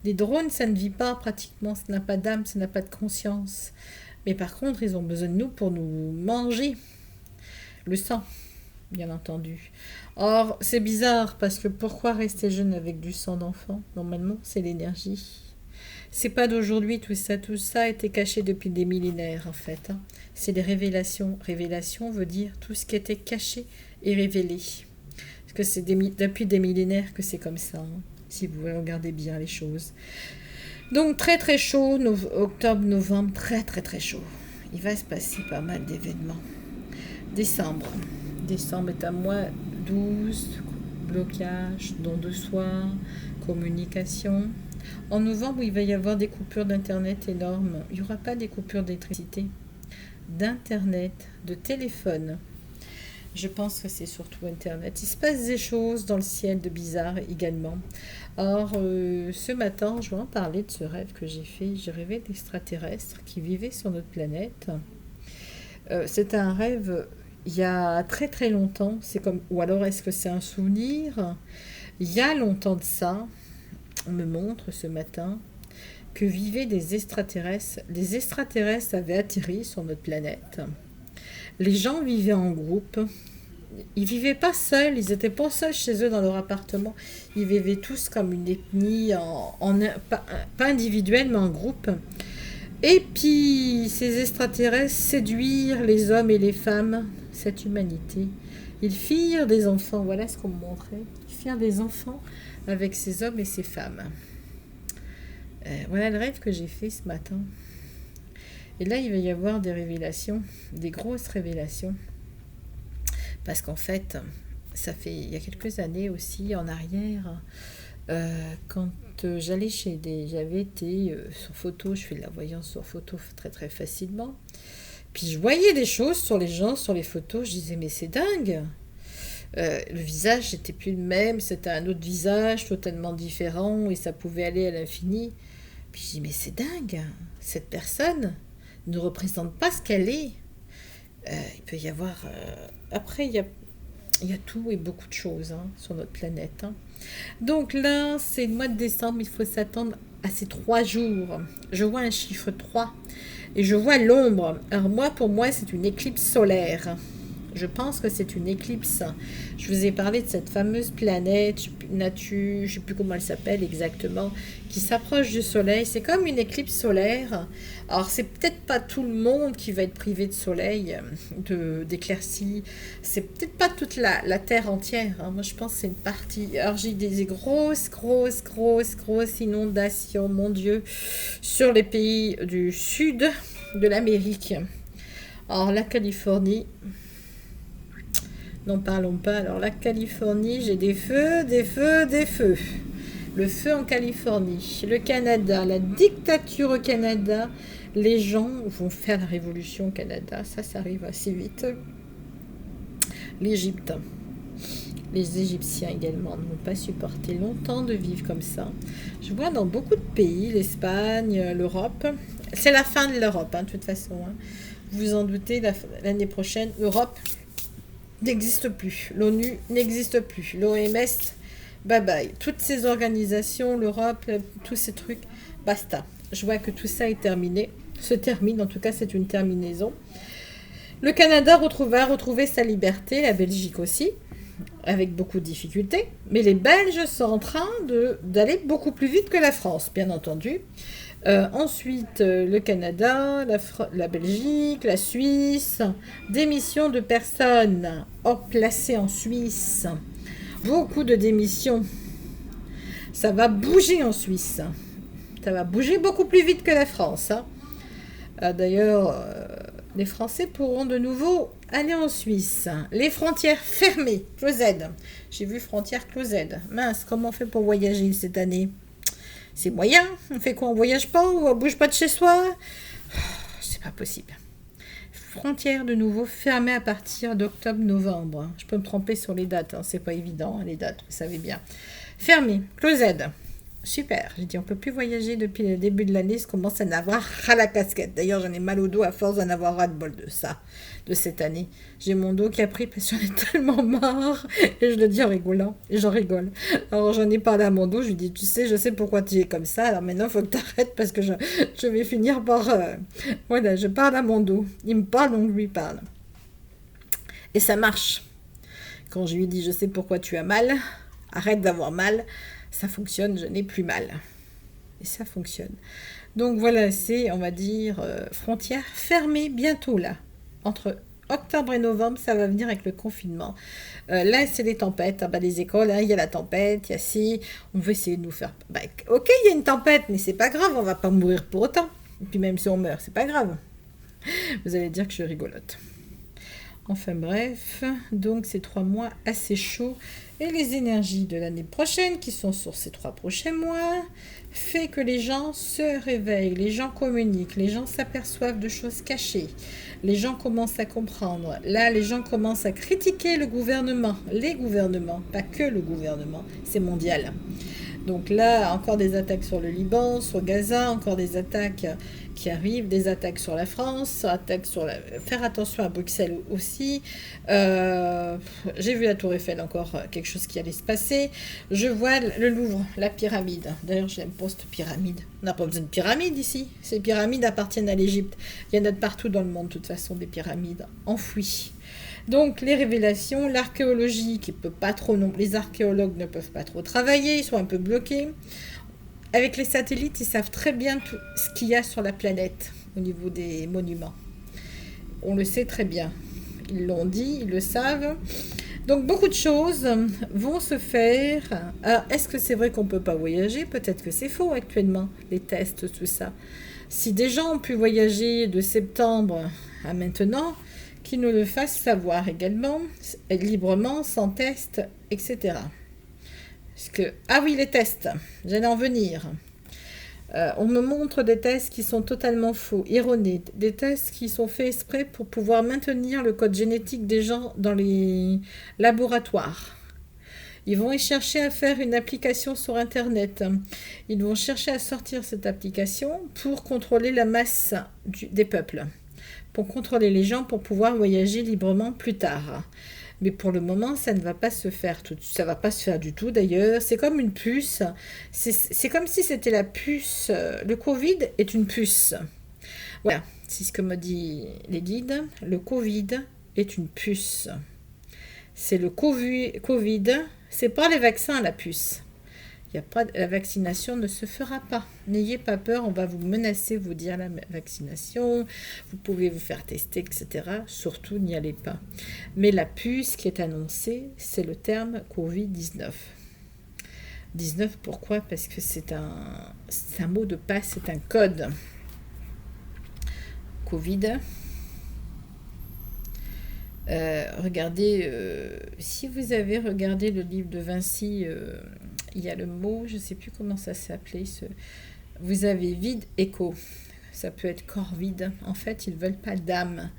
Les drones, ça ne vit pas pratiquement, ça n'a pas d'âme, ça n'a pas de conscience. Mais par contre, ils ont besoin de nous pour nous manger le sang, bien entendu. Or, c'est bizarre, parce que pourquoi rester jeune avec du sang d'enfant? Normalement, c'est l'énergie. C'est pas d'aujourd'hui tout ça a été caché depuis des millénaires en fait. C'est des révélations. Révélation veut dire tout ce qui était caché est révélé. que c'est depuis des millénaires que c'est comme ça, hein, si vous regardez bien les choses. Donc très très chaud, octobre, novembre, très très très chaud. Il va se passer pas mal d'événements. Décembre. Décembre est un mois 12, blocage, don de soi, communication. En novembre, il va y avoir des coupures d'internet énormes. Il n'y aura pas des coupures d'électricité, d'internet, de téléphone. Je pense que c'est surtout internet. Il se passe des choses dans le ciel de bizarre également. Or, ce matin, je vais en parler de ce rêve que j'ai fait. J'ai rêvé d'extraterrestres qui vivaient sur notre planète. C'est un rêve il y a très très longtemps. C'est comme, ou alors est-ce que c'est un souvenir? Il y a longtemps de ça, on me montre ce matin que vivaient des extraterrestres. Les extraterrestres avaient atterri sur notre planète. Les gens vivaient en groupe. Ils vivaient pas seuls, ils étaient pas seuls chez eux dans leur appartement. Ils vivaient tous comme une ethnie, pas individuelle, mais en groupe. Et puis, ces extraterrestres séduirent les hommes et les femmes, cette humanité. Ils firent des enfants, voilà ce qu'on me montrait. Ils firent des enfants avec ces hommes et ces femmes. Voilà le rêve que j'ai fait ce matin. Et là, il va y avoir des révélations, des grosses révélations. Parce qu'en fait, ça fait il y a quelques années aussi, en arrière, quand j'avais été sur photo, je fais de la voyance sur photo très très facilement. Puis je voyais des choses sur les gens, sur les photos, je disais mais c'est dingue. Le visage n'était plus le même, c'était un autre visage totalement différent et ça pouvait aller à l'infini. Puis je dis mais c'est dingue, cette personne ne représente pas ce qu'elle est. Il peut y avoir... après, il y a tout et beaucoup de choses hein, sur notre planète. Hein. Donc là, c'est le mois de décembre, il faut s'attendre à ces 3 jours. Je vois un chiffre 3 et je vois l'ombre. Alors moi, pour moi, c'est une éclipse solaire. Je pense que c'est une éclipse. Je vous ai parlé de cette fameuse planète, je ne sais plus comment elle s'appelle exactement, qui s'approche du soleil. C'est comme une éclipse solaire. Alors, c'est peut-être pas tout le monde qui va être privé de soleil, d'éclaircie. C'est peut-être pas toute la Terre entière. Hein. Moi, je pense que c'est une partie. Alors, j'ai des grosses inondations, mon Dieu, sur les pays du sud de l'Amérique. Alors, la Californie... N'en parlons pas. Alors la Californie, j'ai des feux. Le feu en Californie. Le Canada, la dictature au Canada. Les gens vont faire la révolution au Canada. Ça arrive assez vite. L'Égypte. Les Égyptiens également ne vont pas supporter longtemps de vivre comme ça. Je vois dans beaucoup de pays, l'Espagne, l'Europe. C'est la fin de l'Europe, hein, de toute façon. Hein. Vous vous en doutez, l'année prochaine, l'Europe n'existe plus, l'ONU n'existe plus, l'OMS, bye bye. Toutes ces organisations, l'Europe, tous ces trucs, basta. Je vois que tout ça est terminé, se termine, en tout cas c'est une terminaison. Le Canada va retrouver sa liberté, la Belgique aussi, avec beaucoup de difficultés, mais les Belges sont en train d'aller beaucoup plus vite que la France, bien entendu. Ensuite, le Canada, la Belgique, la Suisse, démission de personnes placées en Suisse. Beaucoup de démissions. Ça va bouger en Suisse. Ça va bouger beaucoup plus vite que la France. Hein. D'ailleurs, les Français pourront de nouveau aller en Suisse. Les frontières fermées, closed. J'ai vu frontières closed. Mince, comment on fait pour voyager cette année ? C'est moyen. On fait quoi? On voyage pas ou on bouge pas de chez soi? C'est pas possible. Frontières de nouveau fermées à partir d'octobre-novembre. Je peux me tromper sur les dates. Hein. C'est pas évident, les dates, vous savez bien. Fermé. Closed. Super. J'ai dit, on peut plus voyager depuis le début de l'année. Je commence à en avoir ras la casquette. D'ailleurs, j'en ai mal au dos à force d'en avoir ras de bol de ça, de cette année. J'ai mon dos qui a pris parce que j'en ai tellement marre. Et je le dis en rigolant. Et j'en rigole. Alors, j'en ai parlé à mon dos. Je lui dis, tu sais, je sais pourquoi tu es comme ça. Alors maintenant, il faut que tu arrêtes parce que je vais finir par... Voilà, je parle à mon dos. Il me parle, donc je lui parle. Et ça marche. Quand je lui dis, je sais pourquoi tu as mal, arrête d'avoir mal. Ça fonctionne, je n'ai plus mal. Et ça fonctionne. Donc voilà, c'est, on va dire, frontières fermées bientôt là, entre octobre et novembre, ça va venir avec le confinement. Là, c'est les tempêtes. Ah, bah, les écoles, hein, il y a la tempête, il y a ci. On veut essayer de nous faire... Bah, ok, il y a une tempête, mais c'est pas grave, on va pas mourir pour autant. Et puis même si on meurt, c'est pas grave. Vous allez dire que je rigolote. Enfin bref, donc ces 3 mois assez chauds et les énergies de l'année prochaine qui sont sur ces 3 prochains mois fait que les gens se réveillent, les gens communiquent, les gens s'aperçoivent de choses cachées, les gens commencent à comprendre. Là, les gens commencent à critiquer le gouvernement, les gouvernements, pas que le gouvernement, c'est mondial. Donc là, encore des attaques sur le Liban, sur Gaza, encore des attaques qui arrivent, des attaques sur la France, attaques sur la... faire attention à Bruxelles aussi. J'ai vu la Tour Eiffel, encore quelque chose qui allait se passer. Je vois le Louvre, la pyramide. D'ailleurs, j'aime pas cette pyramide. On n'a pas besoin de pyramide ici. Ces pyramides appartiennent à l'Égypte. Il y en a de partout dans le monde, de toute façon, des pyramides enfouies. Donc les révélations, l'archéologie qui peut pas trop non, les archéologues ne peuvent pas trop travailler, ils sont un peu bloqués. Avec les satellites, ils savent très bien tout ce qu'il y a sur la planète au niveau des monuments. On le sait très bien. Ils l'ont dit, ils le savent. Donc beaucoup de choses vont se faire. Alors, est-ce que c'est vrai qu'on ne peut pas voyager? Peut-être que c'est faux actuellement, les tests, tout ça. Si des gens ont pu voyager de septembre à maintenant, qu'ils nous le fassent savoir également, librement, sans test, etc. Parce que, ah oui, les tests, j'allais en venir. On me montre des tests qui sont totalement faux, erronés, des tests qui sont faits exprès pour pouvoir maintenir le code génétique des gens dans les laboratoires. Ils vont y chercher à faire une application sur Internet. Ils vont chercher à sortir cette application pour contrôler la masse des peuples, pour contrôler les gens, pour pouvoir voyager librement plus tard. Mais pour le moment, ça ne va pas se faire ça va pas se faire du tout d'ailleurs. C'est comme une puce. C'est comme si c'était la puce. Le Covid est une puce. Voilà, c'est ce que me dit les guides. Le Covid est une puce. C'est le Covid. C'est pas les vaccins, la puce. Il y a pas, la vaccination ne se fera pas. N'ayez pas peur, on va vous menacer, vous dire la vaccination, vous pouvez vous faire tester, etc. Surtout, n'y allez pas. Mais la puce qui est annoncée, c'est le terme Covid-19. 19, pourquoi? Parce que c'est un mot de passe, c'est un code. Covid. Regardez, si vous avez regardé le livre de Vinci, il y a le mot, je ne sais plus comment ça s'appelait, vous avez vide, écho. Ça peut être corps vide. En fait, ils ne veulent pas d'âme.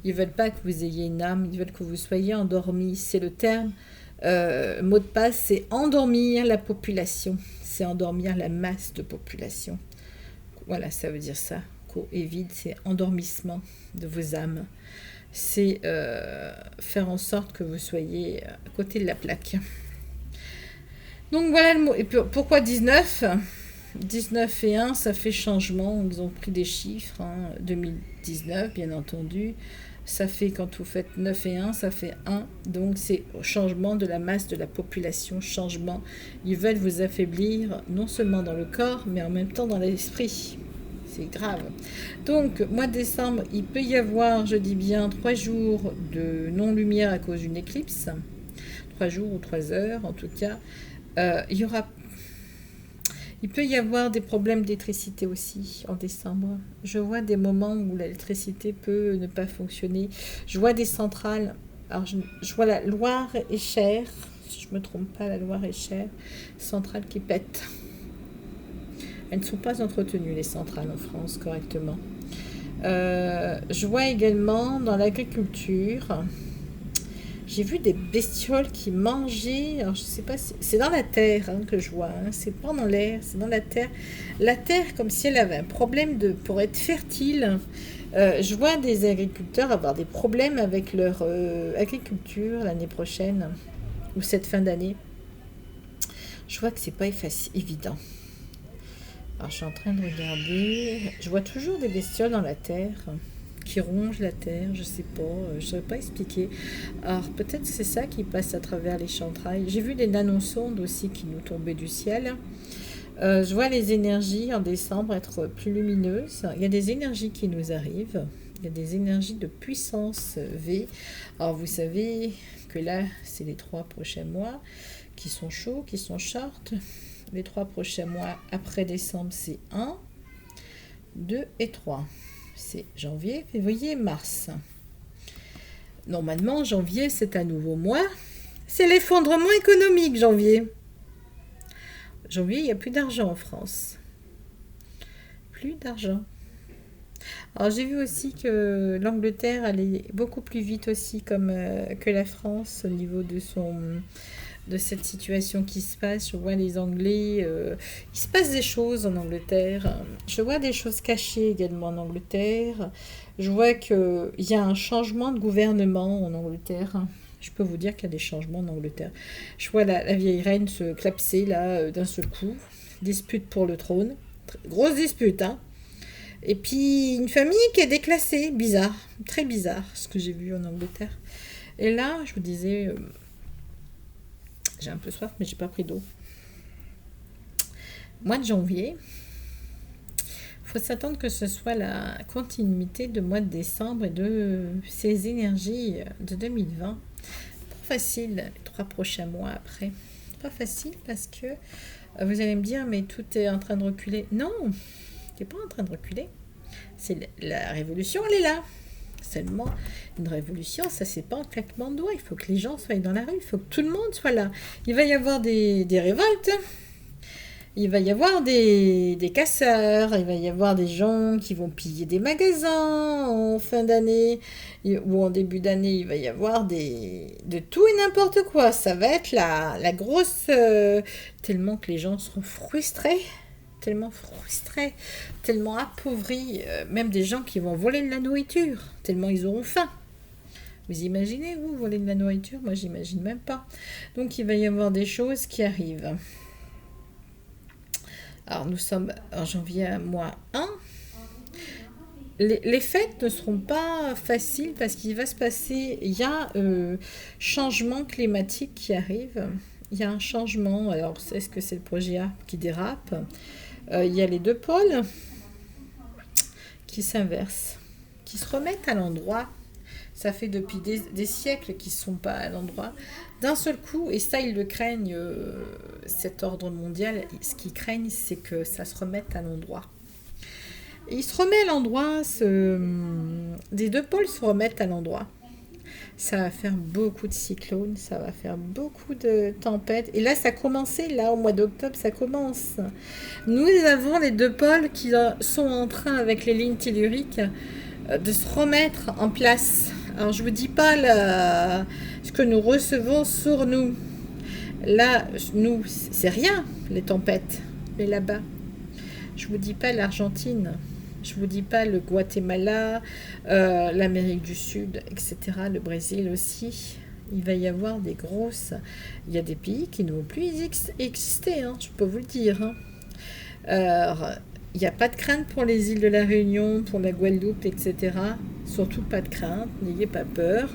Ils ne veulent pas que vous ayez une âme. Ils veulent que vous soyez endormi. C'est le terme, mot de passe, c'est endormir la population. C'est endormir la masse de population. Voilà, ça veut dire ça. Co et vide, c'est endormissement de vos âmes. C'est faire en sorte que vous soyez à côté de la plaque. Donc voilà le mot. Et pourquoi 19 ? 19 et 1, ça fait changement. Ils ont pris des chiffres. 2019, bien entendu. Ça fait, quand vous faites 9 et 1, ça fait 1. Donc c'est changement de la masse de la population. Changement. Ils veulent vous affaiblir, non seulement dans le corps, mais en même temps dans l'esprit. C'est grave. Donc, mois de décembre, il peut y avoir, je dis bien, 3 jours de non-lumière à cause d'une éclipse. 3 jours ou 3 heures, en tout cas. Il peut y avoir des problèmes d'électricité aussi en décembre. Je vois des moments où l'électricité peut ne pas fonctionner. Je vois des centrales. Alors, je vois la Loire-et-Cher. Si je ne me trompe pas, la Loire-et-Cher. Centrales qui pètent. Elles ne sont pas entretenues, les centrales en France, correctement. Je vois également dans l'agriculture, j'ai vu des bestioles qui mangeaient, alors je ne sais pas si... C'est dans la terre que je vois, c'est pas dans l'air, c'est dans la terre. La terre, comme si elle avait un problème pour être fertile. Je vois des agriculteurs avoir des problèmes avec leur agriculture l'année prochaine, ou cette fin d'année. Je vois que c'est pas évident. Alors, je suis en train de regarder. Je vois toujours des bestioles dans la terre qui rongent la terre. Je sais pas. Je ne saurais pas expliquer. Alors, peut-être c'est ça qui passe à travers les chantrailles. J'ai vu des nanosondes aussi qui nous tombaient du ciel. Je vois les énergies en décembre être plus lumineuses. Il y a des énergies qui nous arrivent. Il y a des énergies de puissance V. Alors vous savez que là, c'est les 3 prochains mois qui sont chauds, qui sont short. Les 3 prochains mois après décembre, c'est 1, 2 et 3. C'est janvier, février, mars. Normalement, janvier, c'est un nouveau mois. C'est l'effondrement économique, janvier. Janvier, il n'y a plus d'argent en France. Plus d'argent. Alors, j'ai vu aussi que l'Angleterre allait beaucoup plus vite aussi comme, que la France au niveau de cette situation qui se passe. Je vois les Anglais, il se passe des choses en Angleterre. Je vois des choses cachées également en Angleterre. Je vois qu'il y a un changement de gouvernement en Angleterre. Je peux vous dire qu'il y a des changements en Angleterre. Je vois la vieille reine se clapser là d'un seul coup. Dispute pour le trône. Grosse dispute, hein. Et puis une famille qui est déclassée. Bizarre, très bizarre ce que j'ai vu en Angleterre. Et là, je vous disais... j'ai un peu soif, mais j'ai pas pris d'eau. Mois de janvier, il faut s'attendre que ce soit la continuité de mois de décembre et de ces énergies de 2020. Pas facile, les 3 prochains mois après. Pas facile parce que vous allez me dire, mais tout est en train de reculer. Non, c'est pas en train de reculer. C'est la révolution, elle est là. Seulement, une révolution, ça c'est pas un claquement de doigts. Il faut que les gens soient dans la rue, il faut que tout le monde soit là. Il va y avoir des révoltes, il va y avoir des casseurs, il va y avoir des gens qui vont piller des magasins en fin d'année ou en début d'année. Il va y avoir de tout et n'importe quoi. Ça va être la grosse... tellement que les gens seront frustrés. Tellement frustrés, tellement appauvris, même des gens qui vont voler de la nourriture, tellement ils auront faim. Vous imaginez, vous, voler de la nourriture? Moi, j'imagine même pas. Donc, il va y avoir des choses qui arrivent. Alors, nous sommes en janvier, mois 1. Les fêtes ne seront pas faciles parce qu'il va se passer... Il y a changement climatique qui arrive. Il y a un changement. Alors, est-ce que c'est le projet A qui dérape? Il y a les 2 pôles qui s'inversent, qui se remettent à l'endroit. Ça fait depuis des siècles qu'ils ne sont pas à l'endroit. D'un seul coup, et ça ils le craignent, cet ordre mondial, ce qu'ils craignent, c'est que ça se remette à l'endroit. Et il se remet à l'endroit, des 2 pôles se remettent à l'endroit. Ça va faire beaucoup de cyclones, ça va faire beaucoup de tempêtes. Et là, ça a commencé, là, au mois d'octobre, ça commence. Nous avons les 2 pôles qui sont en train, avec les lignes telluriques, de se remettre en place. Alors, je ne vous dis pas ce que nous recevons sur nous. Là, nous, c'est rien, les tempêtes. Mais là-bas, je ne vous dis pas l'Argentine. Je ne vous dis pas le Guatemala, l'Amérique du Sud, etc., le Brésil aussi. Il va y avoir des grosses... Il y a des pays qui ne vont plus exister, hein, je peux vous le dire. Hein. Il n'y a pas de crainte pour les îles de la Réunion, pour la Guadeloupe, etc. Surtout pas de crainte, n'ayez pas peur.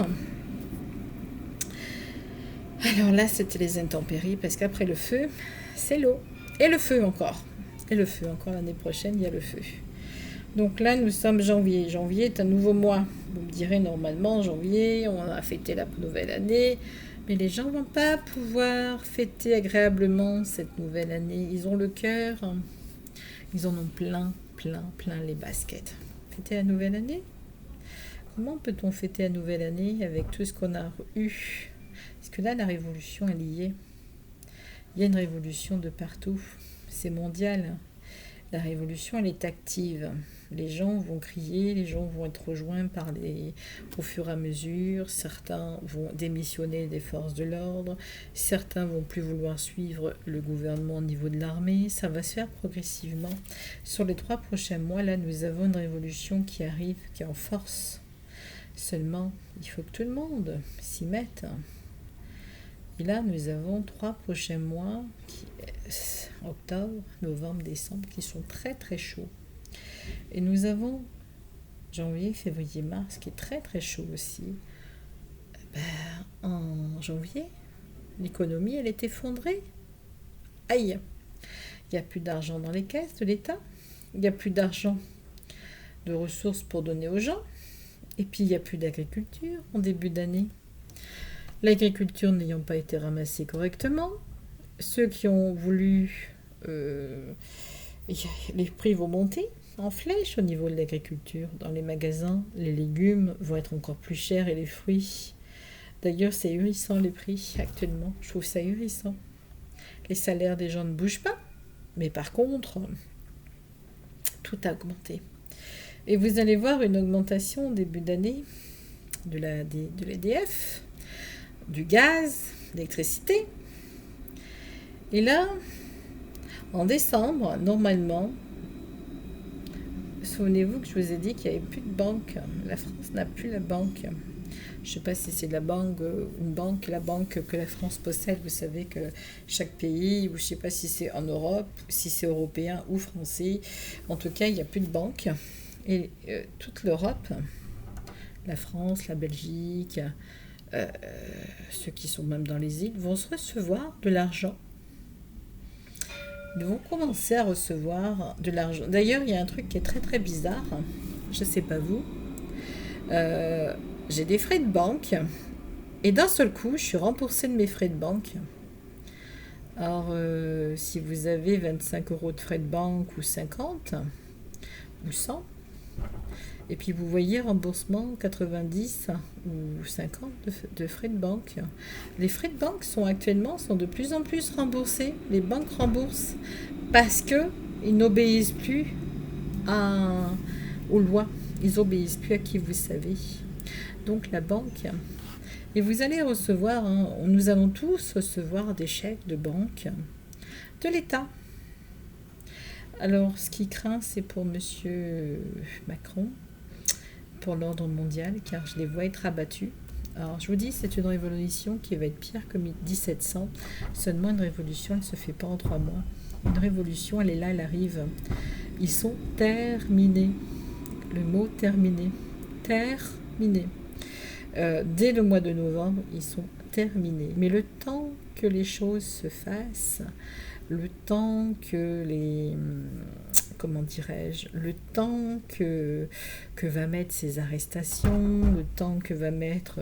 Alors là, c'était les intempéries, parce qu'après le feu, c'est l'eau. Et le feu encore. Et le feu encore, l'année prochaine, il y a le feu. Donc là, nous sommes janvier. Janvier est un nouveau mois. Vous me direz, normalement, janvier, on a fêté la nouvelle année. Mais les gens ne vont pas pouvoir fêter agréablement cette nouvelle année. Ils ont le cœur, ils en ont plein les baskets. Fêter la nouvelle année? Comment peut-on fêter la nouvelle année avec tout ce qu'on a eu? Parce que là, la révolution, elle y est. Il y a une révolution de partout. C'est mondial. La révolution, elle est active. Les gens vont crier, les gens vont être rejoints au fur et à mesure. Certains vont démissionner des forces de l'ordre. Certains vont plus vouloir suivre le gouvernement au niveau de l'armée. Ça va se faire progressivement. Sur les 3 prochains mois, là, nous avons une révolution qui arrive, qui est en force. Seulement, il faut que tout le monde s'y mette. Et là, nous avons 3 prochains mois, octobre, novembre, décembre, qui sont très chauds. Et nous avons janvier, février, mars, qui est très chaud aussi. En janvier, l'économie, elle est effondrée. Aïe! Il n'y a plus d'argent dans les caisses de l'État. Il n'y a plus d'argent de ressources pour donner aux gens. Et puis, il n'y a plus d'agriculture en début d'année. L'agriculture n'ayant pas été ramassée correctement, ceux qui ont voulu... les prix vont monter en flèche au niveau de l'agriculture. Dans les magasins, les légumes vont être encore plus chers et les fruits. D'ailleurs, c'est ahurissant les prix actuellement. Je trouve ça ahurissant. Les salaires des gens ne bougent pas. Mais par contre, tout a augmenté. Et vous allez voir une augmentation au début d'année de l'EDF, du gaz, de l'électricité. Et là, en décembre, normalement, souvenez-vous que je vous ai dit qu'il n'y avait plus de banque. La France n'a plus la banque. Je ne sais pas si c'est la banque que la France possède. Vous savez que chaque pays, ou je ne sais pas si c'est en Europe, si c'est européen ou français, en tout cas, il n'y a plus de banque. Et toute l'Europe, la France, la Belgique, ceux qui sont même dans les îles, vont se recevoir de l'argent. Ils vont commencer à recevoir de l'argent. D'ailleurs, il y a un truc qui est très très bizarre. Je ne sais pas vous. J'ai des frais de banque. Et d'un seul coup, je suis remboursée de mes frais de banque. Alors, si vous avez 25 € de frais de banque ou 50 ou 100, et puis vous voyez remboursement 90 ou 50 de frais de banque. Les frais de banque sont de plus en plus remboursés. Les banques remboursent parce qu'ils n'obéissent plus aux lois. Ils n'obéissent plus à qui vous savez. Donc la banque. Et vous allez recevoir, nous allons tous recevoir des chèques de banque de l'État. Alors, ce qui craint, c'est pour Monsieur Macron, pour l'ordre mondial, car je les vois être abattus. Alors, je vous dis, c'est une révolution qui va être pire que 1700. Seulement, une révolution, elle ne se fait pas en 3 mois. Une révolution, elle est là, elle arrive. Ils sont terminés. Le mot terminé. Terminé. Dès le mois de novembre, ils sont terminés. Mais le temps que les choses se fassent, le temps que le temps que va mettre ces arrestations, le temps que va mettre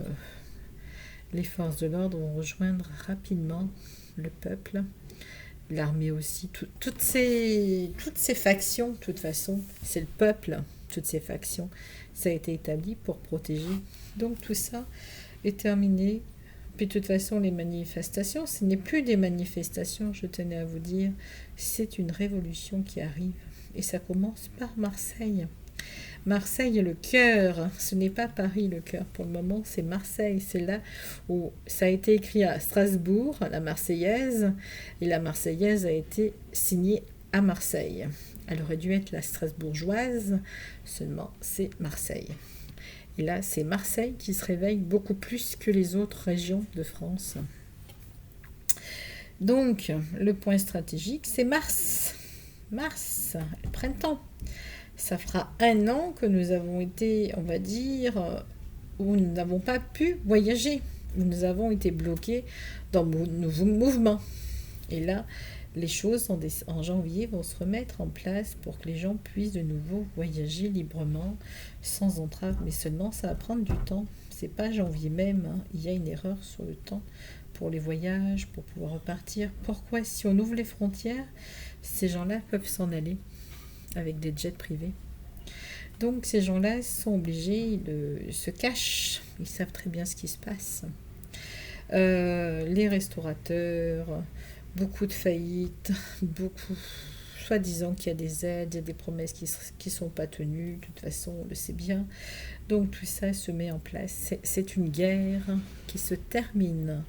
les forces de l'ordre vont rejoindre rapidement le peuple, l'armée aussi, toutes ces factions, de toute façon, c'est le peuple, toutes ces factions, ça a été établi pour protéger. Donc tout ça est terminé. Puis de toute façon, les manifestations, ce n'est plus des manifestations, je tenais à vous dire, c'est une révolution qui arrive. Et ça commence par Marseille. Marseille est le cœur, ce n'est pas Paris le cœur pour le moment, c'est Marseille. C'est là où ça a été écrit à Strasbourg, la Marseillaise, et la Marseillaise a été signée à Marseille. Elle aurait dû être la strasbourgeoise, seulement c'est Marseille. Et là, c'est Marseille qui se réveille beaucoup plus que les autres régions de France. Donc, le point stratégique, c'est mars. Mars, le printemps. Ça fera 1 an que nous avons été, on va dire, où nous n'avons pas pu voyager. Où nous avons été bloqués dans nos mouvements. Et là, les choses en janvier vont se remettre en place pour que les gens puissent de nouveau voyager librement, sans entrave. Mais seulement, ça va prendre du temps. C'est pas janvier même. Il y a une erreur sur le temps pour les voyages, pour pouvoir repartir. Pourquoi, si on ouvre les frontières, ces gens-là peuvent s'en aller avec des jets privés. Donc, ces gens-là sont obligés, ils se cachent. Ils savent très bien ce qui se passe. Les restaurateurs... Beaucoup de faillites, soi-disant qu'il y a des aides, il y a des promesses qui ne sont pas tenues, de toute façon on le sait bien. Donc tout ça se met en place. C'est une guerre qui se termine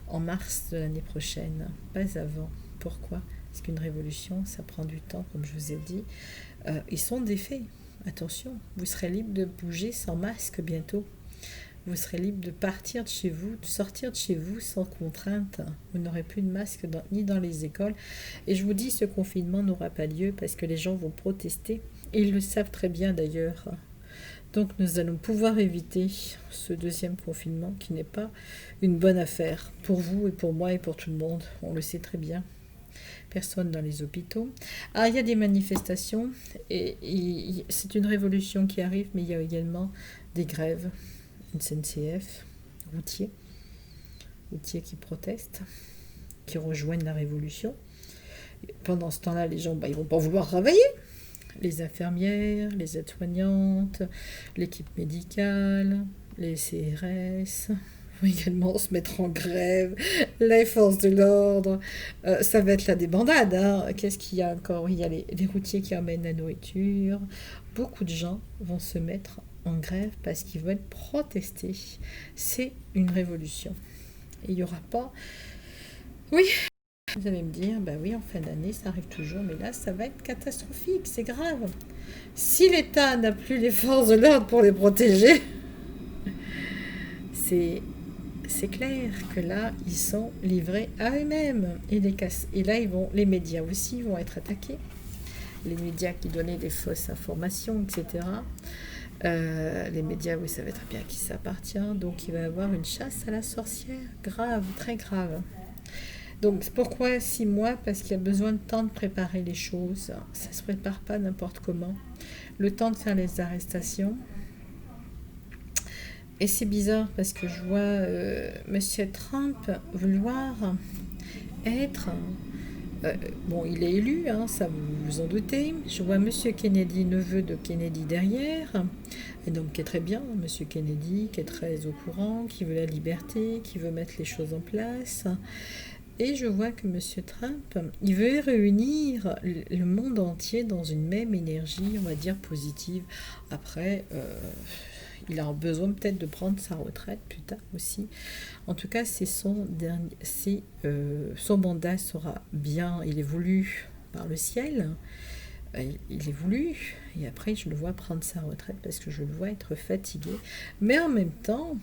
en mars de l'année prochaine, pas avant. Pourquoi ? Parce qu'une révolution, ça prend du temps, comme je vous ai dit. Ils sont défaits, attention, vous serez libre de bouger sans masque bientôt. Vous serez libre de partir de chez vous, de sortir de chez vous sans contrainte. Vous n'aurez plus de masque ni dans les écoles. Et je vous dis, ce confinement n'aura pas lieu parce que les gens vont protester. Et ils le savent très bien d'ailleurs. Donc nous allons pouvoir éviter ce 2e confinement qui n'est pas une bonne affaire pour vous et pour moi et pour tout le monde. On le sait très bien. Personne dans les hôpitaux. Ah, il y a des manifestations et c'est une révolution qui arrive, mais il y a également des grèves, une SNCF, routiers qui protestent, qui rejoignent la révolution. Pendant ce temps-là, les gens, ils vont pas vouloir travailler. Les infirmières, les aides-soignantes, l'équipe médicale, les CRS vont également se mettre en grève, les forces de l'ordre. Ça va être la débandade. Hein. Qu'est-ce qu'il y a encore? Il y a les routiers qui amènent la nourriture. Beaucoup de gens vont se mettre en grève parce qu'ils veulent protester. C'est une révolution. Et il n'y aura pas... Oui, vous allez me dire, bah oui, en fin d'année, ça arrive toujours, mais là, ça va être catastrophique, c'est grave. Si l'État n'a plus les forces de l'ordre pour les protéger, c'est clair que là, ils sont livrés à eux-mêmes. Et là, les médias aussi vont être attaqués. Les médias qui donnaient des fausses informations, etc. Les médias, vous savez très bien à qui ça appartient. Donc, il va y avoir une chasse à la sorcière. Grave, très grave. Donc, pourquoi 6 mois? Parce qu'il y a besoin de temps de préparer les choses. Ça ne se prépare pas n'importe comment. Le temps de faire les arrestations. Et c'est bizarre parce que je vois Monsieur Trump vouloir être... bon, il est élu, hein, ça vous vous en doutez. Je vois Monsieur Kennedy, neveu de Kennedy derrière. Et donc, qui est très bien, Monsieur Kennedy, qui est très au courant, qui veut la liberté, qui veut mettre les choses en place. Et je vois que M. Trump, il veut réunir le monde entier dans une même énergie, on va dire, positive. Après, il a besoin peut-être de prendre sa retraite plus tard aussi. En tout cas, c'est son mandat sera bien, il est voulu par le ciel. Il est voulu. Et après, je le vois prendre sa retraite parce que je le vois être fatigué. Mais en même temps,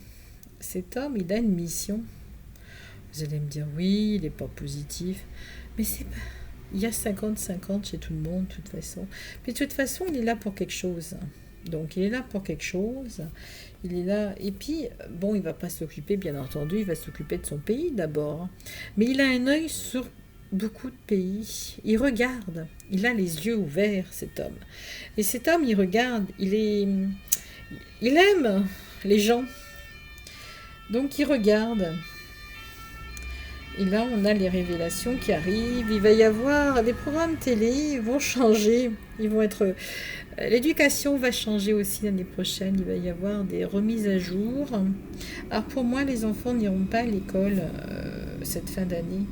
cet homme, il a une mission. Vous allez me dire, oui, il n'est pas positif. Mais c'est pas... Il y a 50-50 chez tout le monde, de toute façon. Puis de toute façon, il est là pour quelque chose. Donc, il est là pour quelque chose. Il est là... Et puis, bon, il ne va pas s'occuper, bien entendu, il va s'occuper de son pays d'abord. Mais il a un œil sur beaucoup de pays. Il regarde. Il a les yeux ouverts, cet homme. Et cet homme, il regarde. Il aime les gens. Donc, il regarde. Et là, on a les révélations qui arrivent. Il va y avoir... Les programmes télé vont changer. Ils vont être... L'éducation va changer aussi l'année prochaine. Il va y avoir des remises à jour. Alors, pour moi, les enfants n'iront pas à l'école cette fin d'année.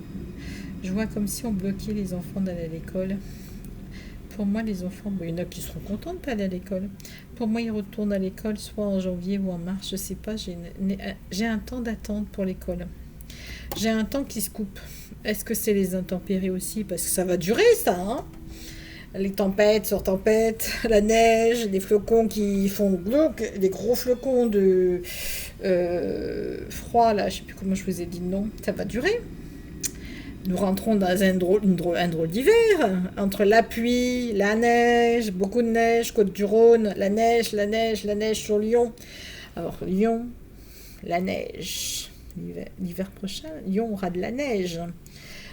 Je vois comme si on bloquait les enfants d'aller à l'école. Pour moi, les enfants... Bon, il y en a qui seront contents de ne pas aller à l'école. Pour moi, ils retournent à l'école soit en janvier ou en mars. Je ne sais pas. J'ai un temps d'attente pour l'école. J'ai un temps qui se coupe. Est-ce que c'est les intempéries aussi? Parce que ça va durer, ça, hein? Les tempêtes sur tempêtes, la neige, les flocons qui font glauque, des gros flocons de froid, là, je ne sais plus comment je vous ai dit le nom. Ça va durer. Nous rentrons dans un drôle d'hiver, entre la pluie, la neige, beaucoup de neige, Côte-du-Rhône, la neige sur Lyon. Alors, Lyon, la neige. L'hiver prochain, Lyon aura de la neige.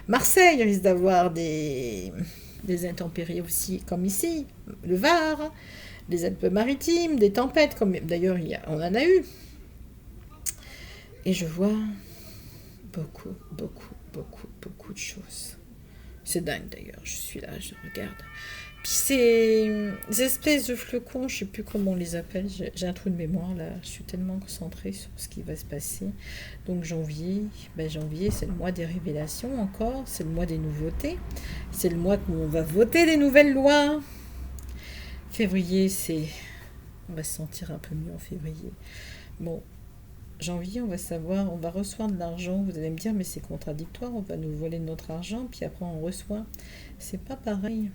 Marseille risque d'avoir des intempéries aussi, comme ici. Le Var, les Alpes-Maritimes, des tempêtes, comme d'ailleurs on en a eu. Et je vois beaucoup de choses. C'est dingue d'ailleurs, je suis là, je regarde. Puis ces espèces de flocons, je ne sais plus comment on les appelle, j'ai un trou de mémoire là, je suis tellement concentrée sur ce qui va se passer. Donc janvier, c'est le mois des révélations encore, c'est le mois des nouveautés, c'est le mois où on va voter des nouvelles lois. Février, on va se sentir un peu mieux en février. Bon, janvier, on va recevoir de l'argent. Vous allez me dire, mais c'est contradictoire, on va nous voler notre argent, puis après on reçoit. C'est pas pareil.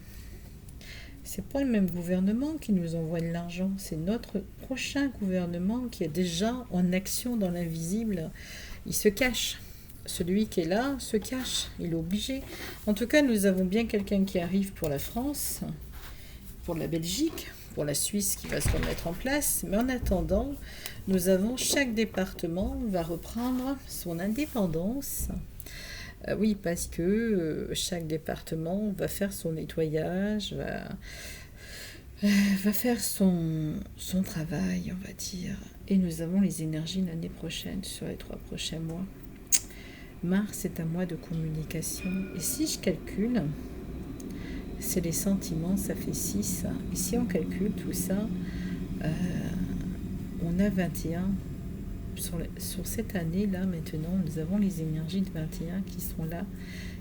C'est pas le même gouvernement qui nous envoie de l'argent, c'est notre prochain gouvernement qui est déjà en action dans l'invisible. Il se cache. Celui qui est là se cache, il est obligé. En tout cas, nous avons bien quelqu'un qui arrive pour la France, pour la Belgique, pour la Suisse qui va se remettre en place. Mais en attendant, chaque département va reprendre son indépendance. Oui, parce que chaque département va faire son nettoyage, va faire son travail, on va dire. Et nous avons les énergies l'année prochaine, sur les 3 prochains mois. Mars est un mois de communication. Et si je calcule, c'est les sentiments, ça fait 6. Et si on calcule tout ça, on a 21. Sur cette année-là, maintenant, nous avons les énergies de 21 qui sont là,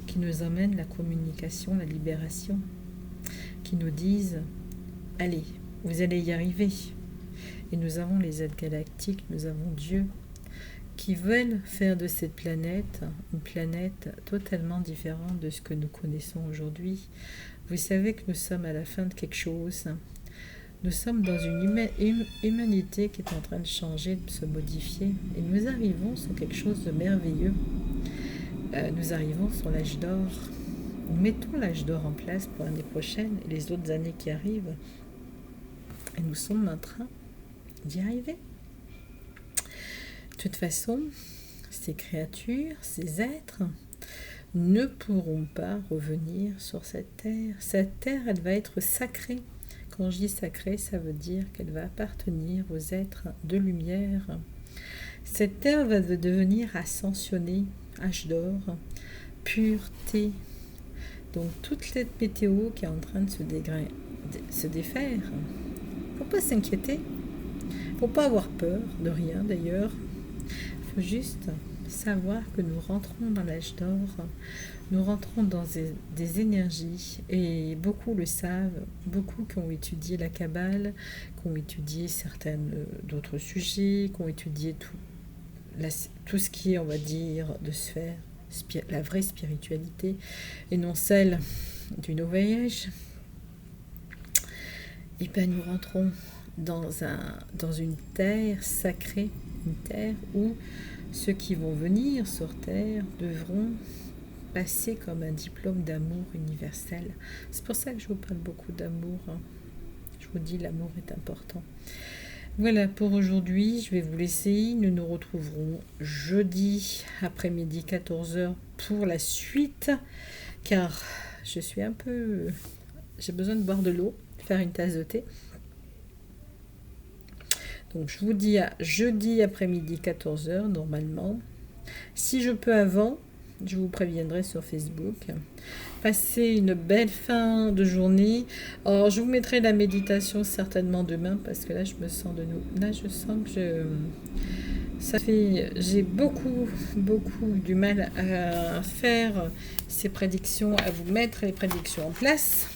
qui nous emmènent la communication, la libération, qui nous disent « Allez, vous allez y arriver ». Et nous avons les aides galactiques, nous avons Dieu, qui veulent faire de cette planète une planète totalement différente de ce que nous connaissons aujourd'hui. Vous savez que nous sommes à la fin de quelque chose. Nous sommes dans une humanité qui est en train de changer, de se modifier. Et nous arrivons sur quelque chose de merveilleux. Nous arrivons sur l'âge d'or. Nous mettons l'âge d'or en place pour l'année prochaine et les autres années qui arrivent. Et nous sommes en train d'y arriver. De toute façon, ces créatures, ces êtres, ne pourront pas revenir sur cette terre. Cette terre, elle va être sacrée. Quand je dis sacrée, ça veut dire qu'elle va appartenir aux êtres de lumière. Cette terre va devenir ascensionnée, âge d'or, pureté. Donc toute cette météo qui est en train de se défaire, il ne faut pas s'inquiéter. Il ne faut pas avoir peur de rien d'ailleurs. Il faut juste savoir que nous rentrons dans l'âge d'or, nous rentrons dans des énergies, et beaucoup le savent, beaucoup qui ont étudié la Kabbale, qui ont étudié d'autres sujets, qui ont étudié tout ce qui est, on va dire, de sphère, la vraie spiritualité, et non celle du Nouvel Âge. Et bien nous rentrons dans une terre sacrée, une terre où ceux qui vont venir sur terre devront passer comme un diplôme d'amour universel. C'est pour ça que je vous parle beaucoup d'amour. Je vous dis, l'amour est important. Voilà pour aujourd'hui, je vais vous laisser. Nous nous retrouverons jeudi après-midi 14h pour la suite, car je suis j'ai besoin de boire de l'eau, faire une tasse de thé. Donc je vous dis à jeudi après-midi 14h normalement. Si je peux avant, je vous préviendrai sur Facebook. Passez une belle fin de journée. Alors je vous mettrai la méditation certainement demain, parce que là je me sens là je sens que j'ai beaucoup du mal à faire ces prédictions, à vous mettre les prédictions en place,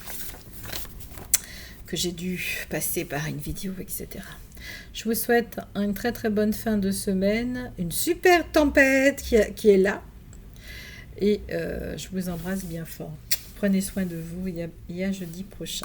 que j'ai dû passer par une vidéo, etc. Je vous souhaite une très très bonne fin de semaine, une super tempête qui est là, et je vous embrasse bien fort. Prenez soin de vous, et à jeudi prochain.